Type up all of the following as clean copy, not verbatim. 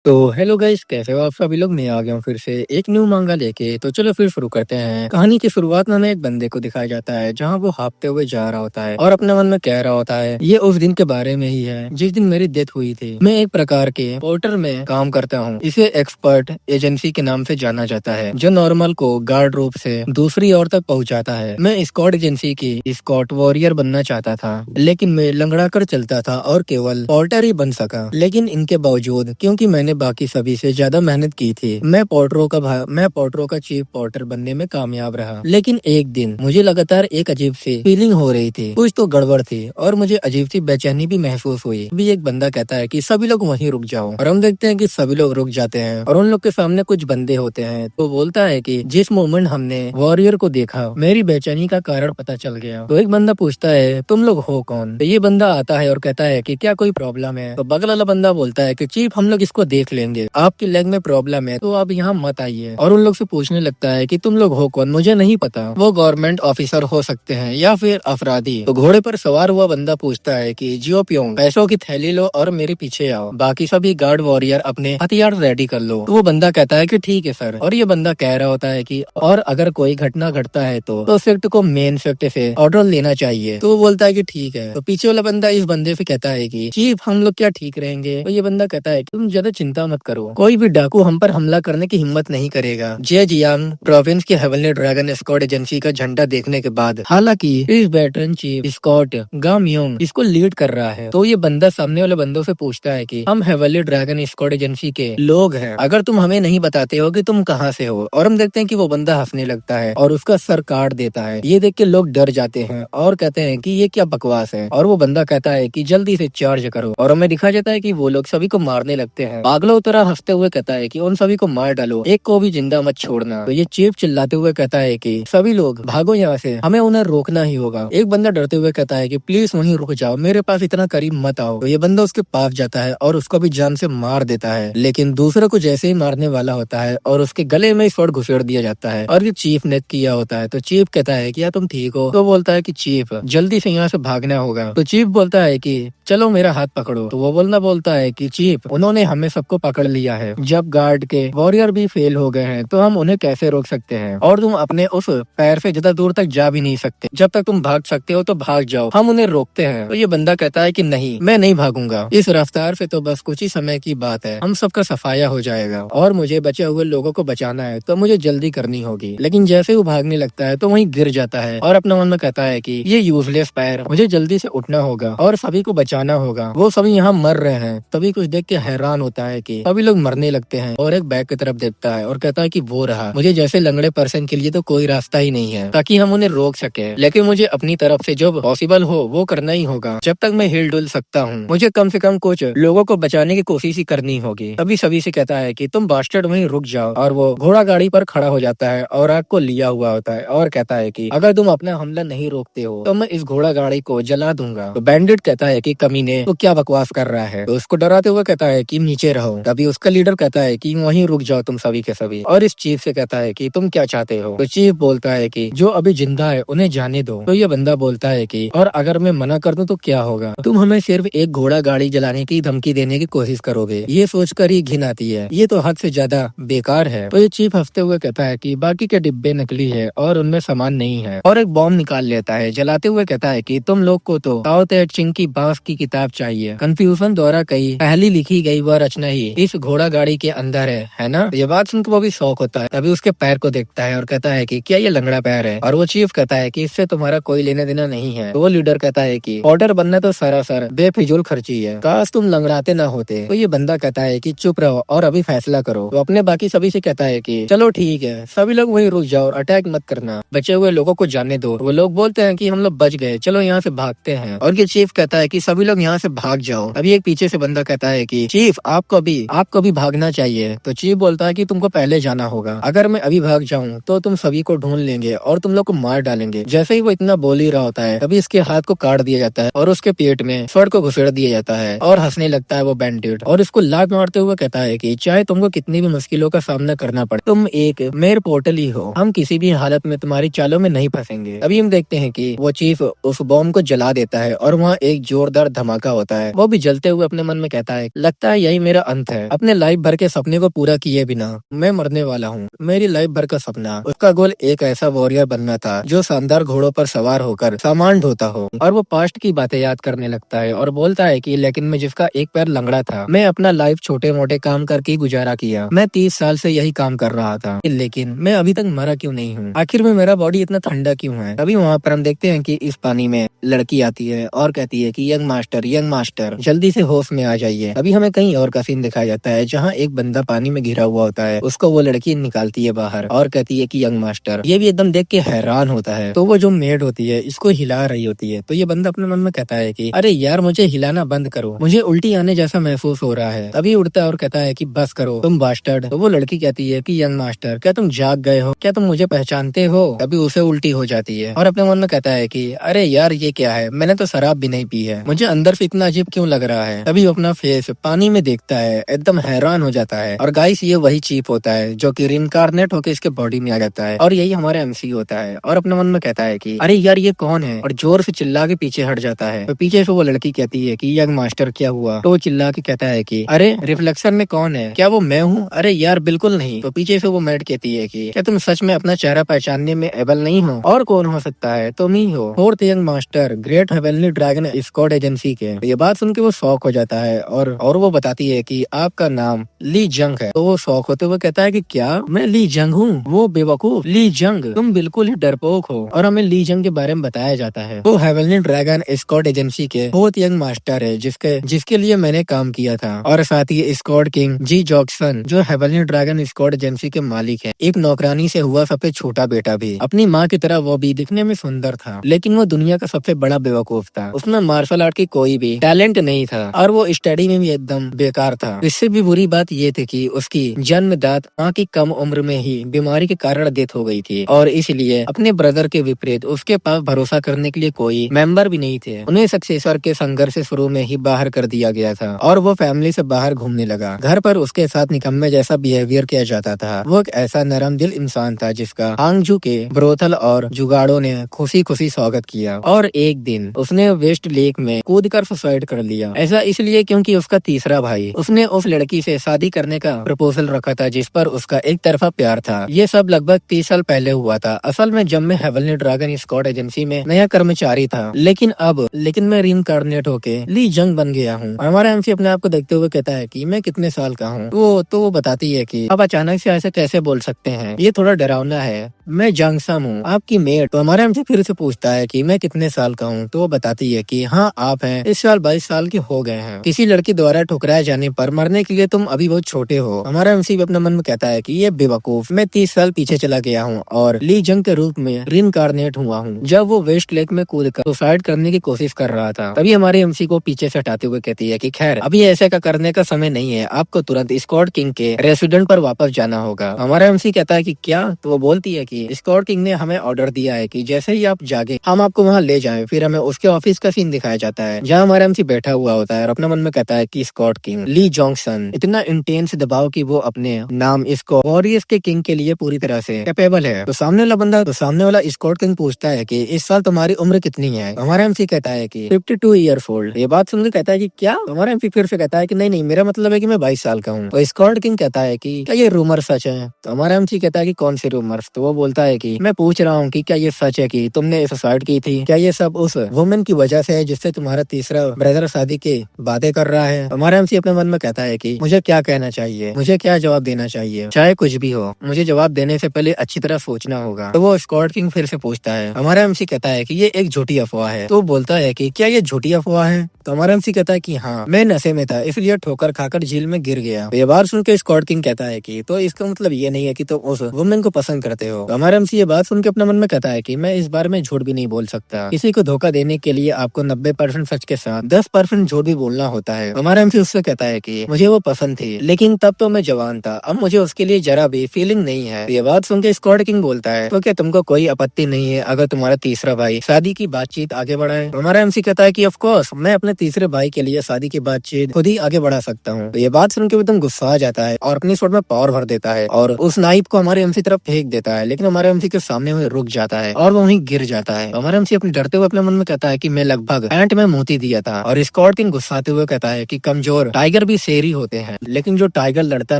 तो hello guys, कैसे हो आप सभी लोग। मैं आ गया हूँ फिर से एक न्यू मांगा लेके। तो चलो फिर शुरू करते हैं। कहानी की शुरुआत में हमें एक बंदे को दिखाया जाता है जहाँ वो हाँफते हुए जा रहा होता है और अपने मन में कह रहा होता है ये उस दिन के बारे में ही है जिस दिन मेरी डेथ हुई थी। मैं एक प्रकार के पोर्टर में काम करता हूँ। इसे एक्सपर्ट एजेंसी के नाम से जाना जाता है जो नॉर्मल को गार्ड रूप से दूसरी ओर तक पहुँचाता है। मैं स्कॉट एजेंसी की स्कॉट वॉरियर बनना चाहता था, लेकिन मैं लंगड़ा कर चलता था और केवल पोर्टर ही बन सका। लेकिन इनके बावजूद, क्योंकि मैंने बाकी सभी से ज्यादा मेहनत की थी, मैं पोर्टरों का चीफ पोर्टर बनने में कामयाब रहा। लेकिन एक दिन मुझे लगातार एक अजीब सी फीलिंग हो रही थी। कुछ तो गड़बड़ थी और मुझे अजीब सी बेचैनी भी महसूस हुई। भी एक बंदा कहता है कि सभी लोग वहीं रुक जाओ, और हम देखते हैं कि सभी लोग रुक जाते हैं और उन लोग के सामने कुछ बंदे होते हैं। तो बोलता है कि जिस मोमेंट हमने वॉरियर को देखा, मेरी बेचैनी का कारण पता चल गया। तो एक बंदा पूछता है तुम लोग हो कौन। तो ये बंदा आता है और कहता है कि क्या कोई प्रॉब्लम है। तो बगल वाला बंदा बोलता है कि चीफ हम लोग इसको देख लेंगे, आपकी लेग में प्रॉब्लम है तो आप यहाँ मत आइए। और उन लोग से पूछने लगता है कि तुम लोग हो कौन, मुझे नहीं पता। वो गवर्नमेंट ऑफिसर हो सकते हैं या फिर अपराधी। तो घोड़े पर सवार हुआ बंदा पूछता है कि जियो प्योंग, पैसों की थैली लो और मेरे पीछे आओ, बाकी सभी गार्ड वॉरियर अपने हथियार रेडी कर लो। तो वो बंदा कहता है कि ठीक है सर। और ये बंदा कह रहा होता है कि और अगर कोई घटना घटता है तो शिफ्ट को मेन शिफ्ट से ऑर्डर लेना चाहिए। तो वो बोलता है कि ठीक है। तो पीछे वाला बंदा इस बंदे से कहता है कि चीफ हम लोग क्या ठीक रहेंगे। तो ये बंदा कहता है कि तुम ज्यादा चिंता मत करो, कोई भी डाकू हम पर हमला करने की हिम्मत नहीं करेगा। जे जियांग प्रोविंस के हेवनली ड्रैगन स्क्वाड एजेंसी का झंडा देखने के बाद, हालांकि इस बैटन चीफ स्कॉट गामयोंग इसको लीड कर रहा है। तो ये बंदा सामने वाले बंदों से पूछता है कि हम हेवनली ड्रैगन स्क्वाड एजेंसी के लोग हैं, अगर तुम हमें नहीं बताते हो कि तुम कहाँ से हो। और हम देखते हैं कि वो बंदा हंसने लगता है और उसका सर काट देता है। ये देख के लोग डर जाते हैं और कहते हैं कि ये क्या बकवास है। और वो बंदा कहता है कि जल्दी से चार्ज करो। और हमें दिखा जाता है कि वो लोग सभी को मारने लगते हैं। पागलों तरह हंसते हुए कहता है कि उन सभी को मार डालो, एक को भी जिंदा मत छोड़ना। तो ये चीफ चिल्लाते हुए कहता है कि सभी लोग भागो यहाँ से, हमें उन्हें रोकना ही होगा। एक बंदा डरते हुए कहता है कि प्लीज वहीं रुक जाओ, मेरे पास इतना करीब मत आओ। तो ये बंदा उसके पास जाता है और उसको भी जान से मार देता है। लेकिन दूसरे को जैसे ही मारने वाला होता है और उसके गले में शॉट घुसेड़ दिया जाता है और ये चीफ ने किया होता है। तो चीफ कहता है कि क्या तुम ठीक हो। तो बोलता है कि चीफ जल्दी से यहाँ से भागना होगा। तो चीफ बोलता है कि चलो मेरा हाथ पकड़ो। तो वो बंदा बोलता है कि चीफ उन्होंने हमें सबको पकड़ लिया है, जब गार्ड के वॉरियर भी फेल हो गए हैं तो हम उन्हें कैसे रोक सकते हैं। और तुम अपने उस पैर से ज्यादा दूर तक जा भी नहीं सकते, जब तक तुम भाग सकते हो तो भाग जाओ, हम उन्हें रोकते हैं। तो ये बंदा कहता है कि नहीं, मैं नहीं भागूंगा, इस रफ्तार से तो बस कुछ ही समय की बात है, हम सबका सफाया हो जाएगा और मुझे बचे हुए लोगों को बचाना है तो मुझे जल्दी करनी होगी। लेकिन जैसे वो भागने लगता है तो वहीं गिर जाता है और अपने मन में कहता है कि ये यूजलेस पैर, मुझे जल्दी से उठना होगा और सभी को बचाना होगा। वो सभी यहाँ मर रहे हैं। तभी कुछ देख के हैरान होता है कि सभी लोग मरने लगते हैं और एक बैग की तरफ देखता है और कहता है कि वो रहा, मुझे जैसे लंगड़े पर्सन के लिए तो कोई रास्ता ही नहीं है ताकि हम उन्हें रोक सके, लेकिन मुझे अपनी तरफ से जो पॉसिबल हो वो करना ही होगा। जब तक मैं हिल डुल सकता हूँ मुझे कम से कम कुछ लोगों को बचाने की कोशिश ही करनी होगी। तभी सभी से कहता है कि तुम बास्टर्ड वहीं रुक जाओ। और वो घोड़ा गाड़ी पर खड़ा हो जाता है और आग को लिया हुआ होता है और कहता है कि अगर तुम अपना हमला नहीं रोकते हो तो मैं इस घोड़ा गाड़ी को जला दूंगा। तो बैंडिट कहता है कि कमीने तो क्या बकवास कर रहा है। तो उसको डराते हुए कहता है कि नीचे रहो। तभी उसका लीडर कहता है कि वहीं रुक जाओ तुम सभी के सभी, और इस चीफ से कहता है कि तुम क्या चाहते हो। तो चीफ बोलता है कि जो अभी जिंदा है उन्हें जाने दो। तो ये बंदा बोलता है कि और अगर मैं मना कर दूं तो क्या होगा, तुम हमें सिर्फ एक घोड़ा गाड़ी जलाने की धमकी देने की कोशिश करोगे, ये सोचकर ही घिन आती है, ये तो हद से ज्यादा बेकार है। तो ये चीफ हंसते हुए कहता है कि बाकी के डिब्बे नकली है और उनमें सामान नहीं है, और एक बॉम्ब निकाल लेता है। जलाते हुए कहता है कि तुम लोग को तो ताओ ते चिंग की बांस की किताब चाहिए, कंफ्यूजन द्वारा कई पहली लिखी गई वह रचना ही इस घोड़ा गाड़ी के अंदर है ना। ये बात सुनकर वो भी शौक होता है। तभी उसके पैर को देखता है और कहता है कि क्या ये लंगड़ा पैर है। और वो चीफ कहता है कि इससे तुम्हारा कोई लेना देना नहीं है। तो वो लीडर कहता है कि ऑर्डर बनना तो सरासर बेफिजूल खर्ची है, काश तुम लंगड़ाते ना होते। तो ये बंदा कहता है कि चुप रहो और अभी फैसला करो। तो अपने बाकी सभी से कहता है कि चलो ठीक है, सभी लोग वहीं रुक जाओ और अटैक मत करना, बचे हुए लोगों को जाने दो। वो लोग बोलते हैं कि हम लोग बच गए, चलो यहाँ से भागते हैं। और ये चीफ कहता है कि सभी लोग यहाँ से भाग जाओ। अभी एक पीछे से बंदा कहता है कि चीफ आपको भी भागना चाहिए। तो चीफ बोलता है कि तुमको पहले जाना होगा, अगर मैं अभी भाग जाऊं तो तुम सभी को ढूंढ लेंगे और तुम लोग को मार डालेंगे। जैसे ही वो इतना बोल ही रहा होता है तभी इसके हाथ को काट दिया जाता है और उसके पेट में शॉट को घुसेड़ दिया जाता है और हंसने लगता है वो बैंडिट, और इसको लात मारते हुए कहता है कि चाहे तुमको कितनी भी मुश्किलों का सामना करना पड़े, तुम एक मेयर पोर्टल ही हो, हम किसी भी हालत में तुम्हारी चालों में नहीं फंसेंगे। अभी हम देखते हैं कि वो चीफ उस बॉम्ब को जला देता है और वहाँ एक जोरदार जोरदार धमाका होता है। वो भी जलते हुए अपने मन में कहता है, लगता है यही मेरा अंत है। अपने लाइफ भर के सपने को पूरा किए बिना मैं मरने वाला हूँ। मेरी लाइफ भर का सपना, उसका गोल एक ऐसा वॉरियर बनना था जो शानदार घोड़ों पर सवार होकर सामान ढोता हो। और वो पास्ट की बातें याद करने लगता है और बोलता है कि लेकिन मैं जिसका एक पैर लंगड़ा था, मैं अपना लाइफ छोटे मोटे काम करके गुजारा किया। मैं 30 साल से यही काम कर रहा था, लेकिन मैं अभी तक मरा क्यों नहीं हूँ? आखिर में मेरा बॉडी इतना ठंडा क्यों है? तभी वहाँ पर हम देखते हैं कि इस पानी में लड़की आती है और कहती है कि यंग मास्टर जल्दी से होश में आ जाइए। अभी हमें कहीं और का सीन दिखाया जाता है जहाँ एक बंदा पानी में घिरा हुआ होता है, उसको वो लड़की निकालती है बाहर और कहती है कि यंग मास्टर। ये भी एकदम देख के हैरान होता है। तो वो जो मेड होती है इसको हिला रही होती है। तो ये बंदा अपने मन में कहता है कि अरे यार मुझे हिलाना बंद करो, मुझे उल्टी आने जैसा महसूस हो रहा है। तभी उठता है और कहता है कि बस करो तुम बास्टर्ड। तो वो लड़की कहती है कि यंग मास्टर क्या तुम जाग गए हो? क्या तुम मुझे पहचानते हो? तभी उसे उल्टी हो जाती है और अपने मन में कहता है कि अरे यार ये क्या है, मैंने तो शराब भी नहीं पी है, मुझे अंदर से इतना अजीब क्यों लग रहा है। तभी वो अपना फेस पानी में देखता है, एकदम हैरान हो जाता है। और गाइस ये वही चीप होता है जो कि रिइंकार्नेट होकर इसके बॉडी में आ जाता है और यही हमारा एमसी होता है। और अपने मन में कहता है कि अरे यार ये कौन है, और जोर से चिल्ला के पीछे हट जाता है। तो पीछे से वो लड़की कहती है कि यंग मास्टर क्या हुआ? तो वो चिल्ला के कहता है कि अरे रिफ्लेक्शन में कौन है, क्या वो मैं हूँ? अरे यार बिल्कुल नहीं। तो पीछे से वो मेड कहती है कि क्या तुम सच में अपना चेहरा पहचानने में एबल नहीं हो? और कौन हो सकता है, तुम ही हो, fourth young master great heavenly dragon squad agency के। तो ये बात सुन के वो शॉक हो जाता है और वो बताती है कि आपका नाम ली जंग है। तो वो शॉक होते हुए कहता है कि क्या मैं ली जंग हूँ? वो बेवकूफ ली जंग, तुम बिल्कुल ही डरपोक हो। और हमें ली जंग के बारे में बताया जाता है वो हेवनली ड्रैगन स्क्वाड एजेंसी के फोर्थ यंग मास्टर है जिसके लिए मैंने काम किया था। और साथ ही स्क्वाड किंग जी जॉक्सन जो हेवनली ड्रैगन स्क्वाड एजेंसी के मालिक है, एक नौकरानी से हुआ सबसे छोटा बेटा भी। अपनी माँ की तरह वो भी दिखने में सुंदर था, लेकिन वो दुनिया का सबसे बड़ा बेवकूफ था। उसमें मार्शल आर्ट की कोई भी टैलेंट नहीं था और वो स्टडी में भी एकदम बेकार था। इससे भी बुरी बात ये थी कि उसकी जन्मदात माँ की कम उम्र में ही बीमारी के कारण डेथ हो गई थी और इसलिए अपने ब्रदर के विपरीत उसके पास भरोसा करने के लिए कोई मेंबर भी नहीं थे। उन्हें सक्सेसर के संघर्ष से शुरू में ही बाहर कर दिया गया था और वो फैमिली से बाहर घूमने लगा। घर पर उसके साथ निकम्मे जैसा बिहेवियर किया जाता था। वो एक ऐसा नरम दिल इंसान था जिसका हांगजू के ब्रोथल और जुगाड़ों ने खुशी खुशी स्वागत किया। और एक दिन उसने वेस्ट लेक में कूदकर सुसाइड कर लिया। ऐसा इसलिए क्योंकि उसका तीसरा भाई उसने उस लड़की से शादी करने का प्रपोजल रखा था जिस पर उसका एक तरफा प्यार था। ये सब लगभग 30 साल पहले हुआ था। असल में जब मैं हेवनली ड्रैगन स्क्वाड एजेंसी में नया कर्मचारी था, लेकिन मैं रिइंकार्नेट होके ली जंग बन गया हूँ। हमारा एमसी अपने आप को देखते हुए कहता है कि मैं कितने साल का हूँ? वो बताती है कि आप अचानक से ऐसे कैसे बोल सकते हैं, ये थोड़ा डरावना है। मैं जंगसम हूँ, आपकी मेट। तो हमारा एमसी फिर से पूछता है कि मैं कितने साल का हूँ? तो वो बताती है कि हाँ आप हैं, इस साल 22 साल के हो गए हैं। किसी लड़की द्वारा ठुकराए जाने पर मरने के लिए तुम अभी बहुत छोटे हो। हमारा एमसी भी अपने मन में कहता है कि ये बेवकूफ, मैं 30 साल पीछे चला गया हूँ और ली जंग के रूप में रिइंकार्नेट हुआ हूँ जब वो वेस्ट लेक में कूदकर सुसाइड करने की कोशिश कर रहा था। तभी हमारे एमसी को पीछे से हटाते हुए कहती है कि खैर अभी ऐसे का करने का समय नहीं है, आपको तुरंत स्क्वाड किंग के रेसिडेंट पर वापस जाना होगा। हमारा एमसी कहता है कि क्या? तो वो बोलती है कि स्क्वाड किंग ने हमें ऑर्डर दिया है कि जैसे ही आप जागे हम आपको वहाँ ले जाएं। फिर हमें उसके ऑफिस का सीन दिखाया जाता है जहाँ हमारा एमसी बैठा हुआ होता है और अपने मन में कहता है कि स्क्वाड किंग ली जॉन्सन इतना इंटेंस दबाव कि वो अपने नाम इसको वॉरियर्स के किंग के लिए पूरी तरह से कैपेबल है। तो सामने वाला स्क्वाड किंग पूछता है कि इस साल तुम्हारी उम्र कितनी है? हमारा एमसी कहता है कि 52 ईयर्स ओल्ड। ये बात सुनकर कहता है कि क्या? हमारा एमसी फिर से कहता है कि नहीं मेरा मतलब है कि मैं 22 साल का हूँ। तो स्क्वाड किंग कहता है कि क्या ये रूमर सच है? तो हमारा एमसी कहता है कि कौन सी रूमर्स? तो वो बोलता है कि मैं पूछ रहा हूँ कि क्या ये सच है कि तुमने सुसाइड की थी? क्या ये सब उस वुमेन की वजह से है जिससे तुम्हारा तीसरा ब्रदर शादी की बातें कर रहा है? हमारा एमसी अपने मन में कहता है कि मुझे क्या कहना चाहिए, मुझे क्या जवाब देना चाहिए? चाहे कुछ भी हो, मुझे जवाब देने से पहले अच्छी तरह सोचना होगा। तो वो स्क्वाड किंग फिर से पूछता है। हमारा एमसी कहता है कि ये एक झूठी अफवाह है। तो बोलता है कि क्या ये झूठी अफवाह है? तो हमारा एमसी कहता है कि हाँ, मैं नशे में था इसलिए ठोकर खाकर झील में गिर गया। तो ये बात सुन के स्क्वाड किंग कहता है कि तो इसका मतलब ये नहीं है कि तुम उस वुमेन को पसंद करते हो। तो हमारा एमसी ये बात सुन के अपने मन में कहता है कि मैं इस बारे में झूठ भी नहीं बोल सकता। किसी को धोखा देने के लिए आपको 90% सच के साथ 10% झूठ भी बोलना होता है। हमारा एमसी उससे कहता है कि मुझे वो पसंद थी, लेकिन तब तो मैं जवान था, अब मुझे उसके लिए जरा भी फीलिंग नहीं है। तो ये बात सुन के स्क्वाड किंग बोलता है तो क्या तुमको कोई आपत्ति नहीं है अगर तुम्हारा तीसरा भाई शादी की बातचीत आगे बढ़ाए? हमारा एमसी कहता है कि ऑफ कोर्स मैं अपने तीसरे भाई के लिए शादी की बातचीत खुद ही आगे बढ़ा सकता हूँ। तो ये बात सुन के एकदम गुस्सा आ जाता है और अपनी स्वord में पावर भर देता है और उस नाइफ को हमारे एमसी तरफ फेंक देता है, लेकिन हमारे एमसी के सामने वो रुक जाता है और वो वहीं गिर जाता है। हमारे एमसी अपने डरते हुए अपने मन में कहता है कि मैं लगभग पैंट में चुनौती दिया था। और स्कॉट किंग गुस्साते हुए कहता है कि कमजोर टाइगर भी शेर ही होते हैं, लेकिन जो टाइगर लड़ता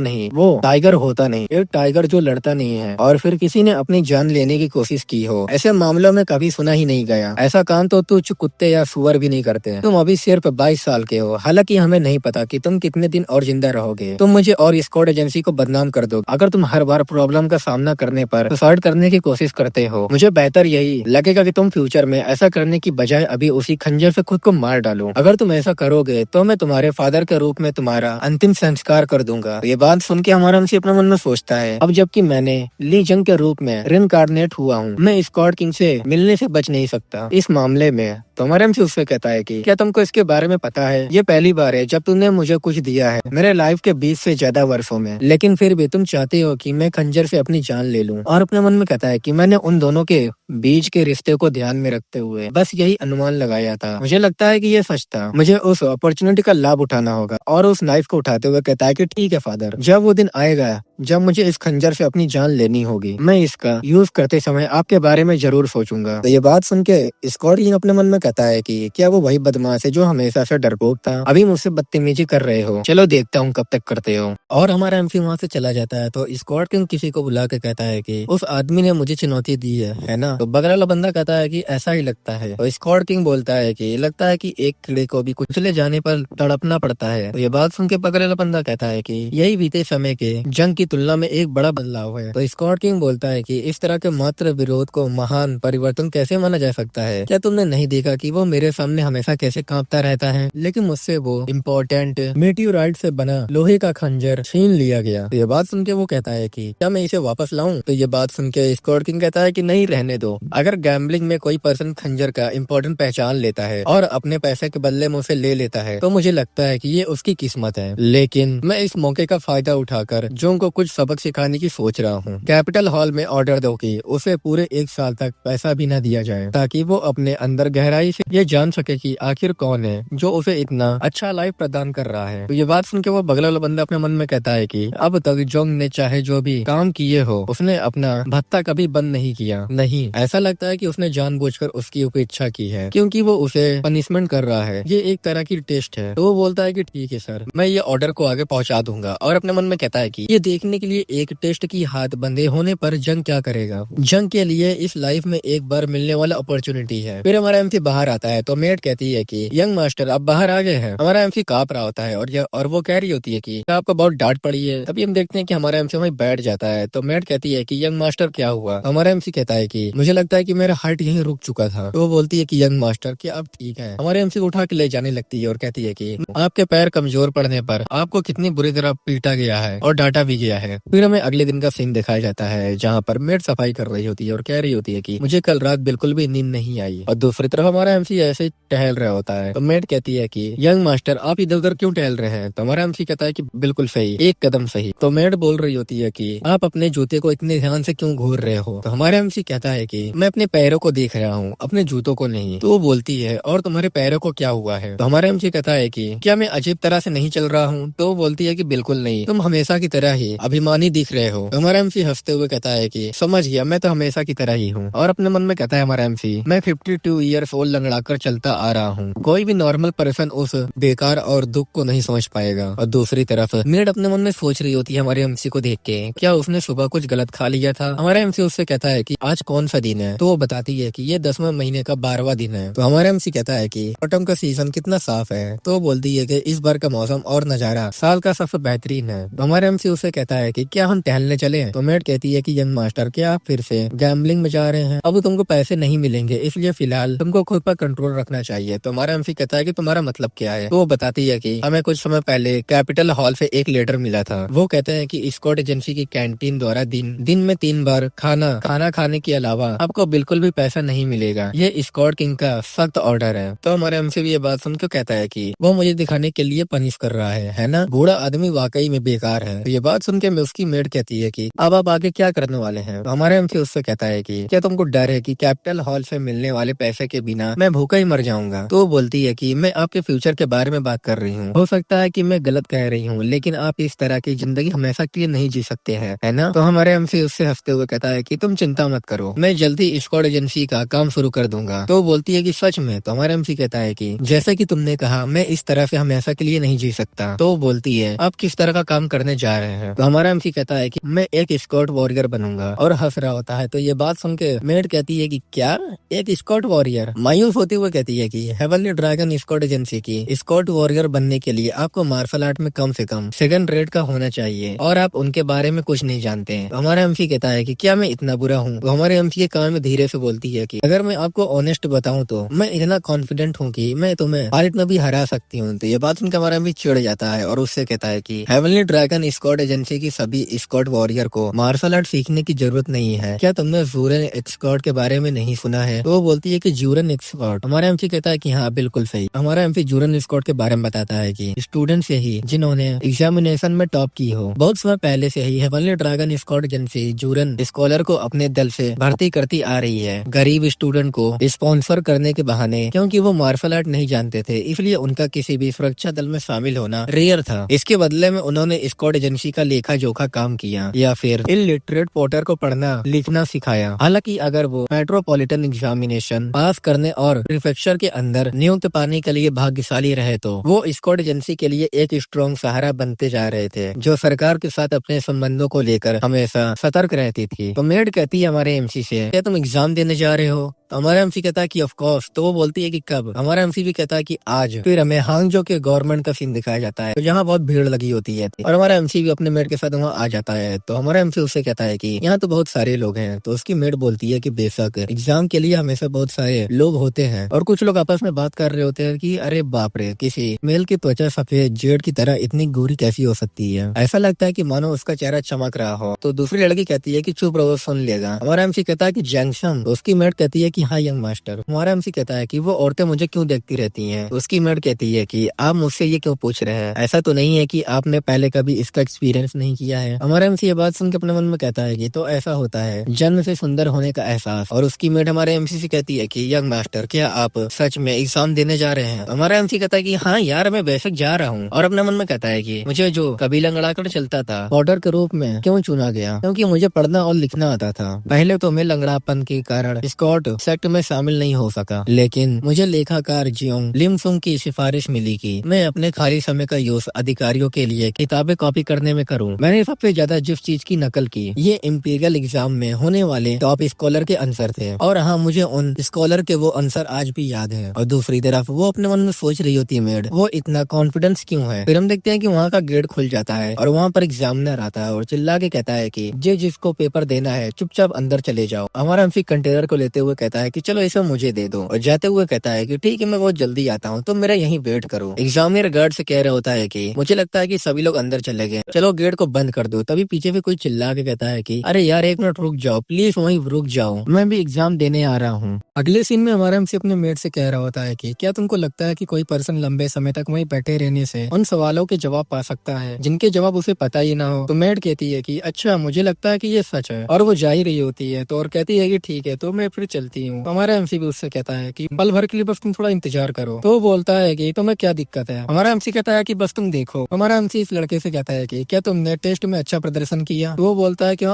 नहीं वो टाइगर होता नहीं। एक टाइगर जो लड़ता नहीं है और फिर किसी ने अपनी जान लेने की कोशिश की हो, ऐसे मामलों में कभी सुना ही नहीं गया। ऐसा काम तो तुच्छ कुत्ते या सुअर भी नहीं करते। तुम अभी सिर्फ 22 साल के हो, हालांकि हमें नहीं पता कि तुम कितने दिन और जिंदा रहोगे। तुम मुझे और स्कॉट एजेंसी को बदनाम कर दो अगर तुम हर बार प्रॉब्लम का सामना करने पर सुसाइड करने की कोशिश करते हो। मुझे बेहतर यही लगेगा कि तुम फ्यूचर में ऐसा करने की बजाय अभी उसी खंजर से खुद को मार डालो। अगर तुम ऐसा करोगे तो मैं तुम्हारे फादर के रूप में तुम्हारा अंतिम संस्कार कर दूंगा। ये बात सुन के हमारा MC अपने मन में सोचता है, अब जबकि मैंने ली जंग के रूप में रिनकार्नेट हुआ हूँ, मैं स्कॉट किंग से मिलने से बच नहीं सकता इस मामले में। तो हमारा MC उससे कहता है कि क्या तुमको इसके बारे में पता है? ये पहली बार है जब तुमने मुझे कुछ दिया है मेरे लाइफ के 20 से ज्यादा वर्षों में, लेकिन फिर भी तुम चाहते हो कि मैं खंजर से अपनी जान ले लूं। और अपने मन में कहता है कि मैंने उन दोनों के बीच के रिश्ते को ध्यान में रखते हुए बस यही अनुमान लगाया था। मुझे लगता है कि ये सच था, मुझे उस अपॉर्चुनिटी का लाभ उठाना होगा। और उस नाइफ को उठाते हुए कहता है कि ठीक है फादर, जब वो दिन आएगा जब मुझे इस खंजर से अपनी जान लेनी होगी, मैं इसका यूज करते समय आपके बारे में जरूर सोचूंगा। तो ये बात सुन के स्कॉट किंग अपने मन में कहता है कि क्या वो वही बदमाश है जो हमेशा से डरपोक था? अभी मुझसे बदतमीजी कर रहे हो, चलो देखता हूँ कब तक करते हो। और हमारा MC वहाँ से चला जाता है। तो स्कॉट किंग किसी को बुला के कहता है कि उस आदमी ने मुझे चुनौती दी है ना? तो बगल वाला बंदा कहता है कि ऐसा ही लगता है। तो स्कॉट किंग बोलता है कि लगता है कि एक कीड़े को भी कुचले जाने पर तड़पना पड़ता है। तो ये बात सुन के बगल वाला बंदा कहता है कि यही बीते समय के जंग की तुलना में एक बड़ा बदलाव है। तो स्कॉट किंग बोलता है कि इस तरह के मात्र विरोध को महान परिवर्तन कैसे माना जा सकता है? क्या तुमने नहीं देखा कि वो मेरे सामने हमेशा कैसे कांपता रहता है, लेकिन मुझसे वो इम्पोर्टेंट मेटियोराइट से बना लोहे का खंजर छीन लिया गया। तो ये बात सुन के वो कहता है कि क्या मैं इसे वापस लाऊं? तो ये बात सुन के स्कॉट किंग कहता है कि नहीं, रहने दो। अगर गैम्बलिंग में कोई पर्सन खंजर का इम्पोर्टेंट पहचान लेता है और अपने पैसे के बदले में उसे ले लेता है तो मुझे लगता है कि ये उसकी किस्मत है, लेकिन मैं इस मौके का फायदा उठाकर जो उनको कुछ सबक सिखाने की सोच रहा हूँ। कैपिटल हॉल में ऑर्डर दो कि उसे पूरे 1 साल तक पैसा भी न दिया जाए, ताकि वो अपने अंदर गहराई से ये जान सके कि आखिर कौन है जो उसे इतना अच्छा लाइफ प्रदान कर रहा है। तो ये बात सुन के वो बगल वाला बंदा अपने मन में कहता है कि अब तक जोंग ने चाहे जो भी काम किए हो उसने अपना भत्ता कभी बंद नहीं किया। नहीं, ऐसा लगता है कि उसने जानबूझकर उसकी उपेक्षा की है क्योंकि वो उसे पनिशमेंट कर रहा है। ये एक तरह की टेस्ट है। तो वो बोलता है कि ठीक है सर, मैं ये ऑर्डर को आगे पहुंचा दूंगा। और अपने मन में कहता है कि ये देखने के लिए एक टेस्ट की हाथ बंधे होने पर जंग क्या करेगा। जंग के लिए इस लाइफ में एक बार मिलने वाला अपॉर्चुनिटी है। फिर हमारा MC बाहर आता है तो मेट कहती है कि यंग मास्टर आप बाहर आ गए हैं। हमारा MC कांप रहा होता है और वो कह रही होती है कि आपको बहुत डांट पड़ी है। तभी हम देखते हैं कि हमारा MC वहीं बैठ जाता है। तो मेट कहती है कि यंग मास्टर क्या हुआ? हमारा MC कहता है कि मुझे लगता है कि मेरा हार्ट यहीं रुक चुका था। तो वो बोलती है कि यंग मास्टर क्या आप ठीक है? हमारे MC उठा के ले जाने लगती है और कहती है कि आपके पैर कमजोर पड़ने पर आपको कितनी बुरी तरह पीटा गया है और डांटा भी गया है। फिर हमें अगले दिन का सीन दिखाया जाता है जहाँ पर मेट सफाई कर रही होती है और कह रही होती है कि मुझे कल रात बिल्कुल भी नींद नहीं आई। और दूसरी तरफ हमारा MC ऐसे टहल रहा होता है। तो मेट कहती है कि यंग मास्टर आप इधर उधर क्यों टहल रहे हैं? तो हमारा MC कहता है कि बिल्कुल सही, एक कदम सही। तो मेट बोल रही होती है कि आप अपने जूते को इतने ध्यान से क्यों घूर रहे हो? तो हमारा MC कहता है कि मैं अपने पैरों को देख रहा हूँ, अपने जूतों को नहीं। तो वो बोलती है और तुम्हारे पैरों को क्या हुआ है? तो हमारा MC कहता है कि क्या मैं अजीब तरह से नहीं चल रहा हूँ? तो वो बोलती है कि बिल्कुल नहीं, तुम हमेशा की तरह ही अभिमानी दिख रहे हो। तो हमारा MC हंसते हुए कहता है कि समझ गया, मैं तो हमेशा की तरह ही हूँ। और अपने मन में कहता है हमारा MC, मैं 52 ईयर्स ओल्ड लंगड़ाकर चलता आ रहा हूँ, कोई भी नॉर्मल पर्सन उस बेकार और दुख को नहीं समझ पाएगा। और दूसरी तरफ मेड अपने मन में सोच रही होती है हमारे MC को देख के, क्या उसने सुबह कुछ गलत खा लिया था? हमारा MC उससे कहता है कि आज कौन सा दिन है? तो वो बताती है कि ये 10वें महीने का 12वां दिन है। तो हमारा MC कहता है कि ऑटम का सीजन कितना साफ है। तो वो बोलती है कि इस बार का मौसम और नजारा साल का सबसे बेहतरीन है। तो हमारा MC उससे कहता है कि क्या हम टहलने चले? तो मेड कहती है कि यंग मास्टर क्या आप फिर से गैम्बलिंग में जा रहे हैं? अब तुमको पैसे नहीं मिलेंगे, इसलिए फिलहाल तुमको खुद पर कंट्रोल रखना चाहिए। तो हमारा MC कहता है कि तुम्हारा मतलब क्या है? तो वो बताती है कि हमें कुछ समय पहले कैपिटल हॉल से एक लेटर मिला था। वो कहते हैं कि स्कॉट एजेंसी की कैंटीन द्वारा दिन में 3 बार खाना खाने के अलावा आपको बिल्कुल भी पैसा नहीं मिलेगा। ये स्कॉट किंग का सख्त ऑर्डर है। तो हमारे MC भी ये बात सुन के कहता है कि वो मुझे दिखाने के लिए पनिश कर रहा है ना? बूढ़ा आदमी वाकई में बेकार है। तो ये बात सुन के उसकी मेड कहती है कि अब आप आगे क्या करने वाले हैं। तो हमारा एमसी उससे कहता है कि क्या तुमको डर है कि कैपिटल हॉल से मिलने वाले पैसे के बिना मैं भूखा ही मर जाऊंगा। तो वो बोलती है कि मैं आपके फ्यूचर के बारे में बात कर रही हूँ, हो सकता है कि मैं गलत कह रही हूँ, लेकिन आप इस तरह की जिंदगी हमेशा के लिए नहीं जी सकते हैं, है ना। तो हमारे एमसी उससे हंसते हुए कहता है कि तुम चिंता मत करो, मैं जल्दी स्क्वाड एजेंसी का काम शुरू कर दूंगा। तो वो बोलती है कि सच में। तो हमारा एमसी कहता है कि जैसा कि तुमने कहा मैं इस तरह से हमेशा के लिए नहीं जी सकता। तो वो बोलती है आप किस तरह का काम करने जा रहे हैं। तो हमारा एमसी कहता है कि मैं एक स्क्वाड वॉरियर बनूंगा और हंस रहा होता है। तो ये बात सुन के मेड कहती है कि क्या एक स्क्वाड वॉरियर। मायूस होते हुए कहती है कि हेवनली ड्रैगन स्क्वाड एजेंसी की स्क्वाड वॉरियर बनने के लिए आपको मार्शल आर्ट में कम से कम सेकंड रेट का होना चाहिए और आप उनके बारे में कुछ नहीं जानते हैं। तो हमारा एमसी कहता है कि क्या मैं इतना बुरा हूँ। तो हमारे एमसी के कान में धीरे से बोलती है कि अगर मैं आपको ऑनेस्ट बताऊं तो मैं इतना कॉन्फिडेंट हूँ कि मैं तुम्हें फाइट में भी हरा सकती हूँ। तो ये बात सुनकर हमारा एमसी चिढ़ जाता है और उससे कहता है कि हेवनली ड्रैगन स्क्वाड एजेंसी की सभी स्क्वाड वॉरियर को मार्शल आर्ट सीखने की जरूरत नहीं है। क्या तुमने जूरन एक्सकॉर्ड के बारे में नहीं सुना है। तो वो बोलती है कि जूरन एक्सकॉर्ड। हमारा एमसी कहता है कि हाँ बिल्कुल सही। हमारा एमसी जूरन एक्सकॉर्ड के बारे में बताता है कि स्टूडेंट से ही जिन्होंने एग्जामिनेशन में टॉप की हो बहुत समय पहले से ही heavenly dragon squad agency Juran scholar को अपने दल से भर्ती करती आ रही है, गरीब स्टूडेंट को स्पॉन्सर करने के बहाने। क्योंकि वो मार्शल आर्ट नहीं जानते थे इसलिए उनका किसी भी सुरक्षा दल में शामिल होना रेयर था। इसके बदले में उन्होंने स्क्वाड एजेंसी का लेखा जोखा काम किया या फिर इलिटरेट पोर्टर को पढ़ना लिखना सिखाया। हालांकि अगर वो मेट्रोपॉलिटन एग्जामिनेशन पास करने और प्रीफेक्चर के अंदर नियुक्त पाने के लिए भाग्यशाली रहे तो वो स्क्वाड एजेंसी के लिए एक स्ट्रॉन्ग सहारा बनते जा रहे थे जो सरकार के साथ अपने संबंधों को लेकर हमेशा सतर्क रहती थी। तो मेड कहती है हमारे एमसी से क्या तुम एग्जाम देने जा रहे हो। तो हमारा एमसी कहता है कि ऑफ कोर्स। तो वो बोलती है कि कब। हमारा एमसी भी कहता है कि आज। फिर हमें हांगजो के गवर्नमेंट का सीन दिखाया जाता है तो जहाँ बहुत भीड़ लगी होती है और हमारा एमसी भी अपने मेड के साथ वहाँ आ जाता है। तो हमारा एमसी उससे कहता है कि यहाँ तो बहुत सारे लोग हैं। तो उसकी मेड बोलती है कि बेशक एग्जाम के लिए हमेशा बहुत सारे लोग होते हैं और कुछ लोग आपस में बात कर रहे होते हैं कि अरे बाप रे किसी मेल की त्वचा सफेद जेड की तरह इतनी गोरी कैसी हो सकती है। ऐसा लगता है कि मानो उसका चेहरा चमक रहा हो। तो दूसरी लड़की कहती है कि चुप रहो सुन लेगा। हमारा एमसी कहता है कि जंक्शन। तो उसकी मेड कहती है कि हाँ यंग मास्टर। हमारा एमसी कहता है कि वो औरतें मुझे क्यों देखती रहती हैं। तो उसकी मेड कहती है कि आप मुझसे ये क्यों पूछ रहे हैं, ऐसा तो नहीं है कि आपने पहले कभी इसका एक्सपीरियंस नहीं किया है। हमारा एमसी ये बात सुन के अपने मन में कहता है कि तो ऐसा होता है जन्म से सुंदर होने का एहसास। और उसकी मेड हमारे एमसी से कहती है कि यंग मास्टर क्या आप सच में एग्जाम देने जा रहे हैं। हमारा एमसी कहता है कि हाँ यार मैं बेशक जा रहा हूँ और अपने मन में कहता है कि मुझे जो कभी लंगड़ाकर चलता था ऑर्डर के रूप में क्यों चुना गया, क्योंकि मुझे पढ़ना और लिखना आता था। पहले तो मैं लंगड़ापन के कारण स्कॉट सेक्ट में शामिल नहीं हो सका, लेकिन मुझे लेखाकार जियोंग लिमसुंग की सिफारिश मिली कि मैं अपने खाली समय का यूज अधिकारियों के लिए किताबें कॉपी करने में करूं। मैंने सबसे ज्यादा जिस चीज की नकल की ये इंपीरियल एग्जाम में होने वाले टॉप स्कॉलर के आंसर थे और हाँ मुझे उन स्कॉलर के वो आंसर आज भी याद है। और दूसरी तरफ वो अपने मन में सोच रही होती है मेड वो इतना कॉन्फिडेंस क्यों है। फिर हम देखते हैं कि वहाँ का गेट खुल जाता है और वहाँ पर एग्जामिनर आता है और चिल्ला के कहता है कि जिसको पेपर देना है चुपचाप अंदर चले जाओ। हमारा एमसी कंटेनर को लेते हुए कहता है कि चलो इसे मुझे दे दो और जाते हुए कहता है कि ठीक है मैं बहुत जल्दी आता हूँ तो मेरा यहीं वेट करो। एग्जामिनर गार्ड से कह रहा होता है कि मुझे लगता है कि सभी लोग अंदर चले गए, चलो गेट को बंद कर दो। तभी पीछे से कोई चिल्ला के कहता है कि अरे यार एक मिनट रुक जाओ प्लीज, वहीं रुक जाओ मैं भी एग्जाम देने आ रहा हूँ। अगले सीन में हमारा एमसी अपने मेट से कह रहा होता है कि क्या तुमको लगता है कि कोई पर्सन लंबे समय तक वहीं बैठे रहने से उन सवालों के जवाब पा सकता है जिनके जवाब उसे पता ही ना हो। तो मेट कहती है कि अच्छा मुझे लगता है कि ये सच है और वो जा ही रही होती है। तो और कहती है कि ठीक है तो मैं फिर चलती हूँ। तो हमारा एमसी भी उससे कहता है कि पल भर के लिए बस तुम थोड़ा इंतजार करो। तो वो बोलता है कि तुम्हें क्या दिक्कत है। हमारा एमसी कहता है कि बस तुम देखो। हमारा एमसी इस लड़के से कहता है कि क्या तुमने टेस्ट में अच्छा प्रदर्शन किया। तो वो बोलता है कि